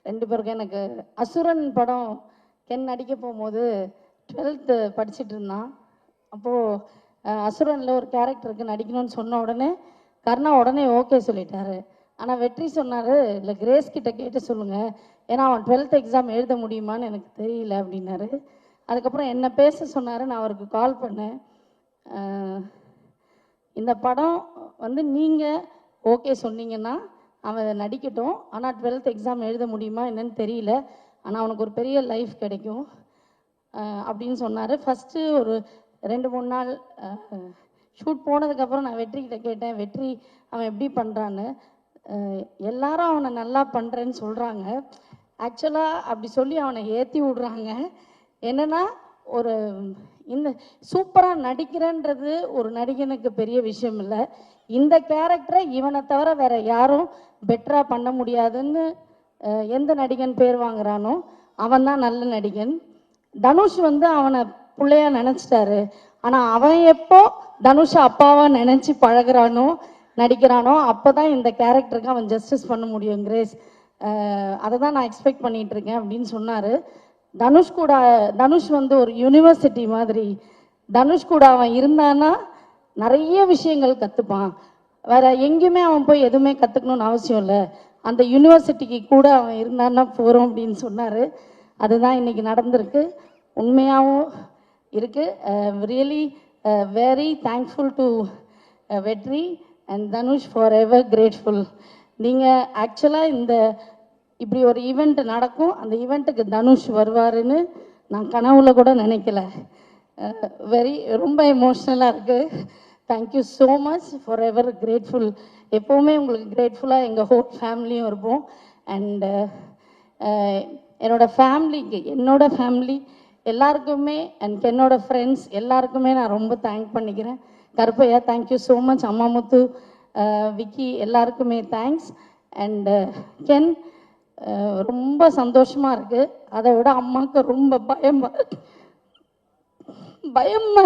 ரெண்டு பேருக்கும். எனக்கு அசுரன் படம் கென் நடிக்க போகும்போது 12th படிச்சுட்டு இருந்தான். அப்போது அசுரனில் ஒரு கேரக்டருக்கு நடிக்கணும்னு சொன்ன உடனே கர்ணா உடனே ஓகே சொல்லிட்டாரு. ஆனால் வெற்றி சொன்னார், இல்லை கிரேஸ் கிட்ட கேட்டு சொல்லுங்கள், ஏன்னா அவன் 12th எக்ஸாம் எழுத முடியுமான்னு எனக்கு தெரியல அப்படின்னாரு. அதுக்கப்புறம் என்ன பேச சொன்னார். நான் அவருக்கு கால் பண்ணேன். இந்த படம் வந்து நீங்கள் ஓகே சொன்னீங்கன்னா அவன் நடிக்கட்டும், ஆனால் 12th எக்ஸாம் எழுத முடியுமா என்னன்னு தெரியல, ஆனால் அவனுக்கு ஒரு பெரிய லைஃப் கிடைக்கும் அப்படின்னு சொன்னார். ஃபஸ்ட்டு ஒரு 2-3 நாள் ஷூட் போனதுக்கப்புறம் நான் வெற்றிக்கிட்ட கேட்டேன், வெற்றி அவன் எப்படி பண்ணுறான்னு. எல்லாரும் அவனை நல்லா பண்ணுறேன்னு சொல்கிறாங்க. ஆக்சுவலாக அப்படி சொல்லி அவனை ஏற்றி விடுறாங்க. என்னென்னா ஒரு இந்த சூப்பராக நடிக்கிறன்றது ஒரு நடிகனுக்கு பெரிய விஷயம் இல்லை. இந்த கேரக்டரை இவனை தவிர வேற யாரும் பெட்டராக பண்ண முடியாதுன்னு எந்த நடிகன் பேர் வாங்குறானோ அவன் தான் நல்ல நடிகன். தனுஷ் வந்து அவனை பிள்ளையா நினச்சிட்டாரு. ஆனால் அவன் எப்போ தனுஷை அப்பாவா நினச்சி பழகிறானோ நடிக்கிறானோ அப்போ தான் இந்த கேரக்டருக்கு அவன் ஜஸ்டிஸ் பண்ண முடியும். கிரேஸ் அதை தான் நான் எக்ஸ்பெக்ட் பண்ணிகிட்டு இருக்கேன் அப்படின்னு சொன்னார். தனுஷ் வந்து ஒரு யூனிவர்சிட்டி மாதிரி. தனுஷ் கூட அவன் இருந்தான்னா நிறைய விஷயங்கள் கற்றுப்பான். வேற எங்கேயுமே அவன் போய் எதுவுமே கற்றுக்கணும்னு அவசியம் இல்லை. அந்த யூனிவர்சிட்டிக்கு கூட அவன் இருந்தான்னா போகிறோம் அப்படின்னு சொன்னார். அதுதான் இன்னைக்கு நடந்திருக்கு. உண்மையாகவும் இருக்குது. ரியலி வெரி தேங்க்ஃபுல் டு வெற்றி and Dhanush, for ever grateful. நீங்கள் ஆக்சுவலாக இந்த இப்படி ஒரு ஈவெண்ட் நடக்கும், அந்த ஈவெண்ட்டுக்கு தனுஷ் வருவாருன்னு நான் கனவுல கூட நினைக்கல. ரொம்ப எமோஷ்னலாக இருக்குது. Thank you so much, for ever grateful. எப்போவுமே உங்களுக்கு கிரேட்ஃபுல்லாக எங்கள் ஹோல் ஃபேமிலியும் இருப்போம். அண்ட் என்னோட ஃபேமிலி எல்லாருக்குமே அண்ட் என்னோட ஃப்ரெண்ட்ஸ் எல்லாருக்குமே நான் ரொம்ப தேங்க் பண்ணிக்கிறேன். Karuppaiya thank you so much. Ammamuthu, Vicky எல்லாருக்குமே தேங்க்ஸ். அண்ட் கென் ரொம்ப சந்தோஷமாக இருக்குது. அதை விட அம்மாவுக்கு ரொம்ப பயமாக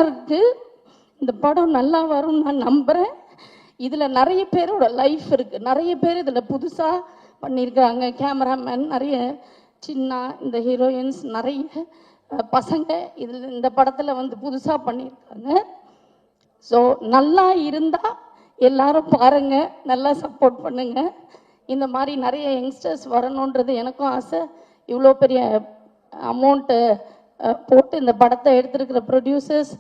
இருக்குது. இந்த படம் நல்லா வரும்னு நான் நம்புகிறேன். இதில் நிறைய பேரோட லைஃப் இருக்குது. நிறைய பேர் இதில் புதுசாக பண்ணியிருக்காங்க. கேமராமேன் நிறைய, சின்ன இந்த ஹீரோயின்ஸ் நிறைய பசங்க இந்த படத்தில் வந்து புதுசாக பண்ணியிருக்காங்க. ஸோ நல்லா இருந்தால் எல்லாரும் பாருங்கள், நல்லா சப்போர்ட் பண்ணுங்கள். இந்த மாதிரி நிறைய யங்ஸ்டர்ஸ் வரணுன்றது எனக்கும் ஆசை. இவ்வளோ பெரிய அமௌண்ட்டு போட்டு இந்த படத்தை எடுத்திருக்கிற ப்ரொடியூசர்ஸ்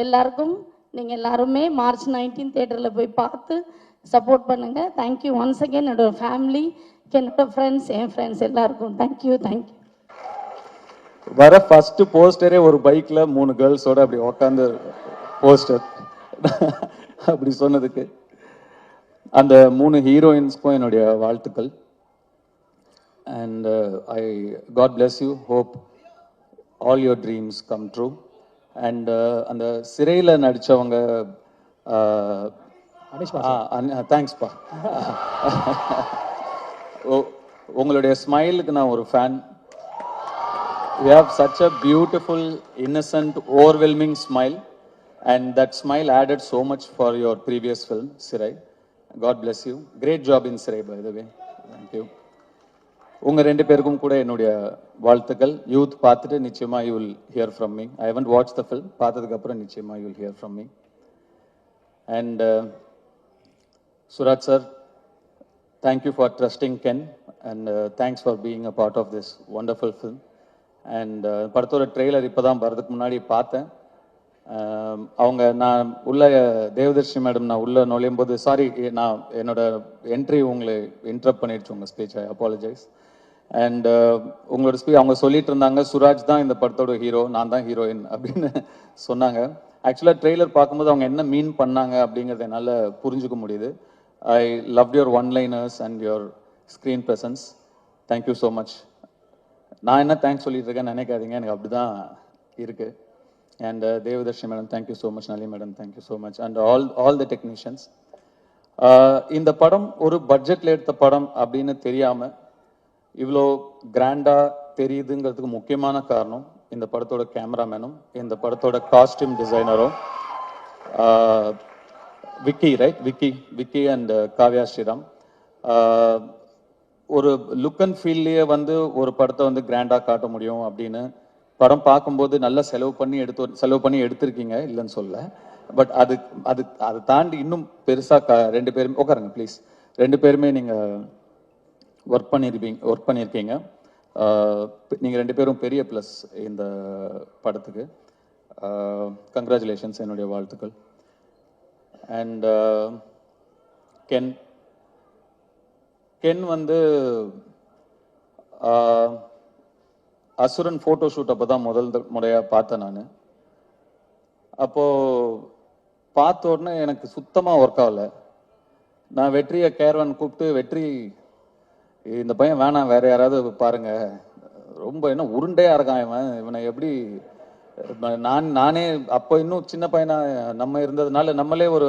எல்லாருக்கும் நீங்கள் எல்லாருமே March 19 தியேட்டரில் போய் பார்த்து சப்போர்ட் பண்ணுங்கள். Thank you once again. என்னோட ஃபேமிலி, என்னோட ஃப்ரெண்ட்ஸ், என் ஃப்ரெண்ட்ஸ் எல்லாருக்கும் தேங்க்யூ. வர ஃபர்ஸ்ட் போஸ்டரே ஒரு பைக்கில் 3 கேர்ள்ஸோட அப்படி உக்காந்து போஸ்டர் அப்படி சொன்னதுக்கு அந்த 3 ஹீரோயின்ஸ்க்கும் என்னுடைய வாழ்த்துக்கள். And God bless you, hope all your dreams come true. And அந்த சிறையில் நடித்தவங்க, தேங்க்ஸ்ப்பா. உங்களுடைய ஸ்மைலுக்கு நான் ஒரு fan. You have such a beautiful, innocent, overwhelming smile, and that smile added so much for your previous film, Sirai. God bless you. Great job in Sirai, by the way. Thank you. உங்க 2 பேருக்கும் கூட என்னுடைய வாழ்த்துக்கள். யூத் பார்த்துட்டு நிச்சயமா you will hear from me. I haven't watched the film. பார்த்ததுக்கு அப்புறம் நிச்சயமா you will hear from me. And Suraj sir, thank you for trusting Ken, and thanks for being a part of this wonderful film. And படத்தோட ட்ரெய்லர் இப்போ தான் வரதுக்கு முன்னாடி பார்த்தேன். நான் உள்ள தேவதர்ஷி மேடம் நான் உள்ள நுழையும் போது, சாரி நான் என்னோட என்ட்ரி உங்களை இன்டரப்ட் பண்ணிடுச்சு உங்கள் ஸ்பீச், ஐ அப்பாலஜைஸ். அண்ட் உங்களோட ஸ்பீச் அவங்க சொல்லிட்டு இருந்தாங்க, சுராஜ் தான் இந்த படத்தோட ஹீரோ, நான் தான் ஹீரோயின் அப்படின்னு சொன்னாங்க. ஆக்சுவலாக ட்ரெய்லர் பார்க்கும்போது அவங்க என்ன மீன் பண்ணாங்க அப்படிங்கிறத என்னால் புரிஞ்சுக்க முடியுது. I love your one-liners and your screen presence. Thank you so much. நான் என்ன தேங்க்ஸ் சொல்லிட்டு இருக்கேன்னு நினைக்காதீங்க, எனக்கு அப்படி தான் இருக்குது. And Devadarshi madam thank you so much, Nalini madam thank you so much, and all the technicians. இந்த படம் ஒரு பட்ஜெட்டில் எடுத்த படம் அப்படின்னு தெரியாமல் இவ்வளோ கிராண்டாக தெரியுதுங்கிறதுக்கு முக்கியமான காரணம் இந்த படத்தோட கேமராமேனும் இந்த படத்தோட காஸ்டியூம் டிசைனரும். Vicky right Vicky and Kavya Sriram. ஒரு லுக் அண்ட் ஃபீல்லையே வந்து ஒரு படத்தை வந்து கிராண்டாக காட்ட முடியும் அப்படின்னு படம் பார்க்கும்போது நல்லா செலவு பண்ணி எடுத்திருக்கீங்க, இல்லைன்னு சொல்ல. பட் அதை தாண்டி இன்னும் பெருசாக 2 பேருமே உட்காருங்க ப்ளீஸ், 2 பேருமே நீங்கள் ஒர்க் பண்ணியிருக்கீங்க. நீங்கள் 2 பேரும் பெரிய ப்ளஸ் இந்த படத்துக்கு. கங்க்ராச்சுலேஷன்ஸ், என்னுடைய வாழ்த்துக்கள். அண்ட் கென் வந்து அசுரன் ஃபோட்டோ ஷூட் அப்போ தான் முதல் முறையாக பார்த்தேன் நான். அப்போது பார்த்த உடனே எனக்கு சுத்தமாக ஒர்க் ஆகலை. நான் வெற்றியை கேரவன் கூப்பிட்டு, வெற்றி இந்த பையன் வேணாம், வேற யாராவது பாருங்க, ரொம்ப என்ன உருண்டையாக இருக்கான் இவனை எப்படி. நானே அப்போ இன்னும் சின்ன பையனா நம்ம இருந்ததுனால நம்மளே ஒரு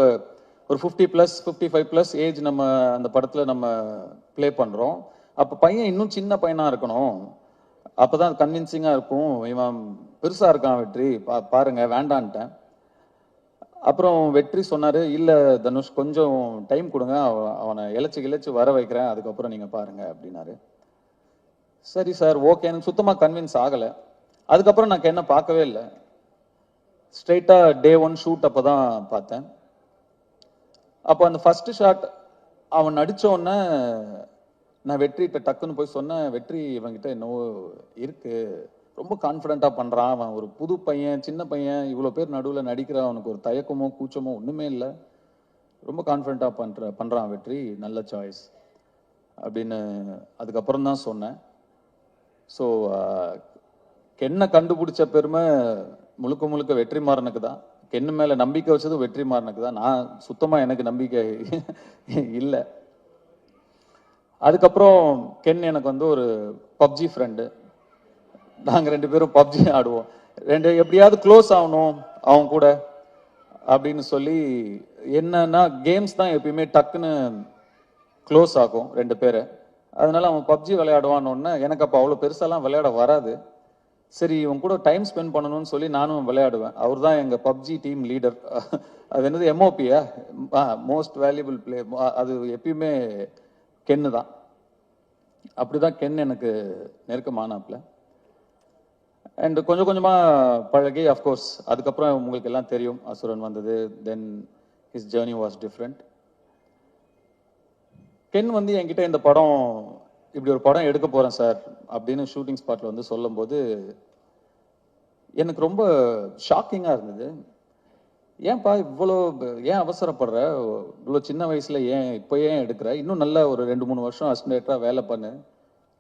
50+, 55+ ஏஜ் நம்ம அந்த படத்தில் நம்ம ப்ளே பண்ணுறோம். அப்போ பையன் இன்னும் சின்ன பையனாக இருக்கணும், அப்போ தான் கன்வின்சிங்காக இருக்கும். இவன் பெருசாக இருக்கான் வெற்றி, பாருங்க, வேண்டான்ட்டேன். அப்புறம் வெற்றி சொன்னார், இல்லை தனுஷ் கொஞ்சம் டைம் கொடுங்க, அவனை இழைச்சி வர வைக்கிறேன், அதுக்கப்புறம் நீங்கள் பாருங்க அப்படின்னாரு. சரி சார், ஓகே. எனக்கு சுத்தமாக கன்வின்ஸ் ஆகலை. அதுக்கப்புறம் நான் என்ன பார்க்கவே இல்லை. ஸ்ட்ரெயிட்டாக Day 1 ஷூட் அப்போ தான் பார்த்தேன். அப்போ அந்த ஃபர்ஸ்ட் ஷாட் அவன் நடித்த உடனே நான் வெற்றிகிட்ட டக்குன்னு போய் சொன்னேன், வெற்றி இவன்கிட்ட என்னவோ இருக்கு, ரொம்ப கான்ஃபிடென்ட்டாக பண்ணுறான், அவன் ஒரு புது பையன், சின்ன பையன், இவ்வளோ பேர் நடுவில் நடிக்கிறான், அவனுக்கு ஒரு தயக்கமோ கூச்சமோ ஒன்றுமே இல்லை, ரொம்ப கான்ஃபிடென்ட்டாக பண்ணுறான் வெற்றி, நல்ல சாய்ஸ் அப்படின்னு அதுக்கப்புறம் தான் சொன்னேன். ஸோ கென்னை கண்டுபிடிச்ச பெருமை முழுக்க வெற்றிமாறனுக்கு தான். கென்னு மேலே நம்பிக்கை வச்சதும் வெற்றிமாறனுக்கு தான். நான் சுத்தமாக எனக்கு நம்பிக்கை இல்லை. அதுக்கப்புறம் கென் எனக்கு வந்து ஒரு பப்ஜி ஃப்ரெண்டு. நாங்கள் 2 பேரும் பப்ஜி ஆடுவோம். எப்படியாவது க்ளோஸ் ஆகணும் அவங்க கூட அப்படின்னு சொல்லி, என்னன்னா கேம்ஸ் தான் எப்பயுமே டக்குன்னு க்ளோஸ் ஆகும் 2 பேரை. அதனால அவன் பப்ஜி விளையாடுவான்னு, எனக்கு அப்போ அவ்வளோ பெருசாலாம் விளையாட வராது. சரி, இவன் கூட டைம் ஸ்பெண்ட் பண்ணணும்னு சொல்லி நானும் விளையாடுவேன். அவர் தான் எங்கள் பப்ஜி டீம் லீடர். அது என்னது MOPயா, மோஸ்ட் வேல்யூபிள் பிளே, அது எப்பயுமே கென்னு தான். அப்படிதான் கென் எனக்கு நெருக்கமானாப்ல. அண்ட் கொஞ்சமாக பழகி, அஃப்கோர்ஸ் அதுக்கப்புறம் உங்களுக்கு எல்லாம் தெரியும், அசுரன் வந்தது. Then his journey was different. Ken வந்து என்கிட்ட இந்த படம், இப்படி ஒரு படம் எடுக்க போகிறேன் சார் அப்படின்னு ஷூட்டிங் ஸ்பாட்டில் வந்து சொல்லும்போது எனக்கு ரொம்ப ஷாக்கிங்காக இருந்தது. ஏன்பா இவ்வளோ, ஏன் அவசரப்படுற, இவ்வளோ சின்ன வயசில் இப்போ ஏன் எடுக்கிற, இன்னும் நல்லா ஒரு 2-3 வருஷம் அசிஸ்டன்டேட்டராக வேலை பண்ணு,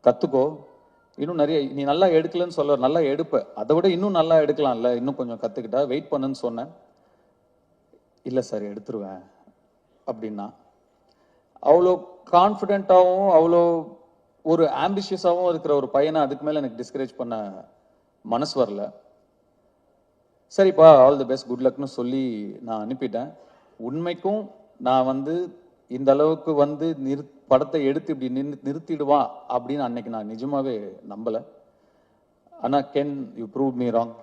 கற்றுக்கோ, இன்னும் நிறைய, நீ நல்லா எடுக்கலன்னு சொல்ல, நல்லா எடுப்ப, அதை விட இன்னும் நல்லா எடுக்கலாம்ல, இன்னும் கொஞ்சம் கற்றுக்கிட்டா, வெயிட் பண்ணுன்னு சொன்னேன். இல்லை சார் எடுத்துருவேன் அப்படின்னா. அவ்வளோ கான்ஃபிடென்ட்டாகவும் அவ்வளோ ஒரு ஆம்பிஷியஸாகவும் இருக்கிற ஒரு பையனை அதுக்கு மேலே எனக்கு டிஸ்கரேஜ் பண்ண மனசு வரல. சரிப்பா, ஆல் தி பெஸ்ட், குட் லக்னு சொல்லி நான் அனுப்பிட்டேன். உண்மைக்கும் நான் வந்து இந்த அளவுக்கு வந்து படத்தை எடுத்து இப்படி நிறுத்திடுவான் அப்படின்னு அன்னைக்கு நான் நிஜமாவே நம்பலை. ஆனால் Ken, you prove me wrong.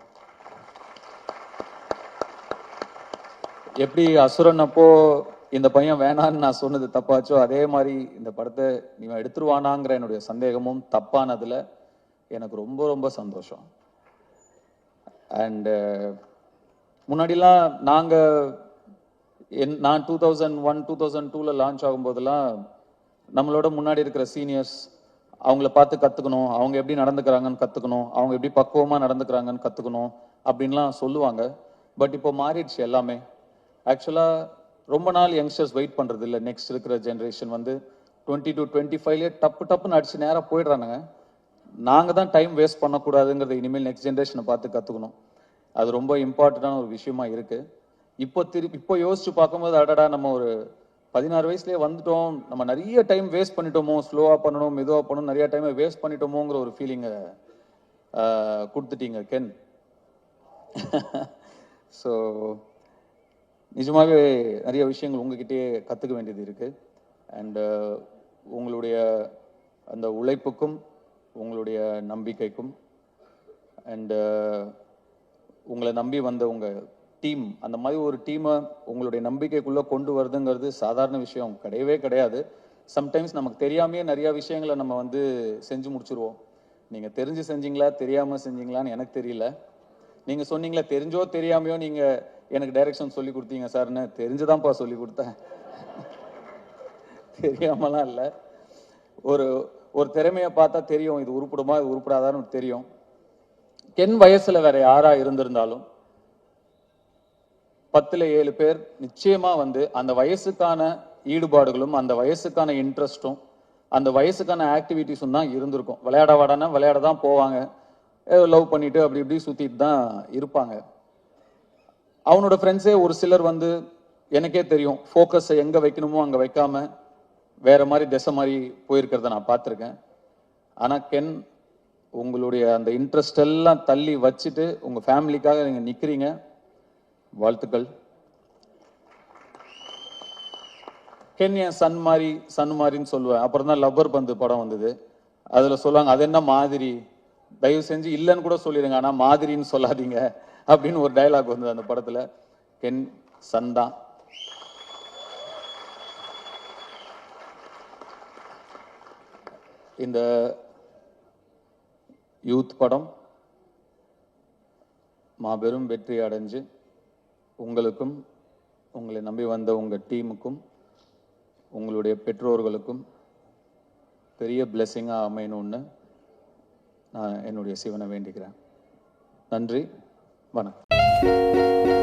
எப்படி அசுரன் அப்போ இந்த பையன் வேணான்னு நான் சொன்னது தப்பாச்சோ, அதே மாதிரி இந்த படத்தை நீ எடுத்துருவானாங்கிற என்னுடைய சந்தேகமும் தப்பானதுல எனக்கு ரொம்ப சந்தோஷம். அண்டு முன்னாடிலாம் நான் 2001, 2002 லான்ச் ஆகும்போதெல்லாம் நம்மளோட முன்னாடி இருக்கிற சீனியர்ஸ், அவங்கள பார்த்து கற்றுக்கணும், அவங்க எப்படி நடந்துக்கிறாங்கன்னு கற்றுக்கணும், அவங்க எப்படி பக்குவமாக நடந்துக்கிறாங்கன்னு கற்றுக்கணும் அப்படின்லாம் சொல்லுவாங்க. பட் இப்போ மாறிடுச்சு எல்லாமே. ஆக்சுவலாக ரொம்ப நாள் யங்ஸ்டர்ஸ் வெயிட் பண்ணுறது இல்லை. நெக்ஸ்ட் இருக்கிற ஜென்ரேஷன் வந்து 20 to 25 டப்புன்னு அடிச்சு நேராக போயிடுறானுங்க. நாங்கள் தான் டைம் வேஸ்ட் பண்ணக்கூடாதுங்கிறத இனிமேல் நெக்ஸ்ட் ஜென்ரேஷனை பார்த்து கற்றுக்கணும். அது ரொம்ப இம்பார்ட்டண்டான ஒரு விஷயமா இருக்குது. இப்போ யோசிச்சு பார்க்கும்போது, அடடா நம்ம ஒரு 16 வயசுலேயே வந்துட்டோம், நம்ம நிறைய டைம் வேஸ்ட் பண்ணிட்டோமோ, ஸ்லோவாக பண்ணணும், மெதுவாக பண்ணணும், நிறைய டைமை வேஸ்ட் பண்ணிட்டோமோங்கிற ஒரு ஃபீலிங்கை கொடுத்துட்டீங்க கென். ஸோ நிஜமாகவே நிறைய விஷயங்கள் உங்ககிட்டயே கற்றுக்க வேண்டியது இருக்குது. அண்டு உங்களுடைய அந்த உழைப்புக்கும் உங்களுடைய நம்பிக்கைக்கும் அண்டு உங்களை நம்பி வந்த உங்கள் டீம், அந்த மாதிரி ஒரு டீமை உங்களுடைய நம்பிக்கைக்குள்ளே கொண்டு வருதுங்கிறது சாதாரண விஷயம் கிடையவே கிடையாது. சம்டைம்ஸ் நமக்கு தெரியாமையே நிறையா விஷயங்களை நம்ம வந்து செஞ்சு முடிச்சுருவோம். நீங்கள் தெரிஞ்சு செஞ்சீங்களா தெரியாமல் செஞ்சீங்களான்னு எனக்கு தெரியல. நீங்கள் சொன்னீங்களா தெரிஞ்சோ தெரியாமையோ நீங்கள் எனக்கு டைரக்ஷன் சொல்லி கொடுத்தீங்க சார்னு, தெரிஞ்சுதான்ப்பா சொல்லி கொடுத்தேன், தெரியாமலாம் இல்லை. ஒரு ஒரு திறமையை பார்த்தா தெரியும் இது உருப்படுமா இது உருப்படாதான்னு தெரியும். கென் வயசில் வேற யாராக இருந்திருந்தாலும் 10ல் 7 பேர் நிச்சயமா வந்து அந்த வயசுக்கான ஈடுபாடுகளும் அந்த வயசுக்கான இன்ட்ரெஸ்ட்டும் அந்த வயசுக்கான ஆக்டிவிட்டிஸும் தான் இருந்திருக்கும். விளையாட வாடானா விளையாட தான் போவாங்க, லவ் பண்ணிட்டு அப்படி இப்படி சுத்திட்டு தான் இருப்பாங்க. அவனோட ஃப்ரெண்ட்ஸே ஒரு சிலர் வந்து எனக்கே தெரியும் ஃபோக்கஸை எங்க வைக்கணுமோ அங்க வைக்காம வேற மாதிரி திசை மாதிரி போயிருக்கிறத நான் பார்த்துருக்கேன். ஆனா கென் உங்களுடைய அந்த இன்ட்ரெஸ்ட் எல்லாம் தள்ளி வச்சுட்டு உங்க ஃபேமிலிக்காக நீங்க நிக்கிறீங்க. வாழ்த்துக்கள். கென் என் சன் மாதிரின்னு சொல்லுவேன். அப்புறம் தான் லப்பர் பந்து படம் வந்தது, அதுல சொல்லுவாங்க அது என்ன மாதிரி, தயவு செஞ்சு இல்லைன்னு கூட சொல்லிடுங்க ஆனா மாதிரின்னு சொல்லாதீங்க அப்படின்னு ஒரு டயலாக் வந்தது அந்த படத்துல. கென் சன் தான். இந்த யூத் படம் மாபெரும் வெற்றி அடைஞ்சு உங்களுக்கும் உங்களை நம்பி வந்த உங்கள் டீமுக்கும் உங்களுடைய பெற்றோர்களுக்கும் பெரிய பிளெஸ்ஸிங்காக அமையணும்னு நான் என்னுடைய சிவனை வேண்டிக்கிறேன். நன்றி, வணக்கம்.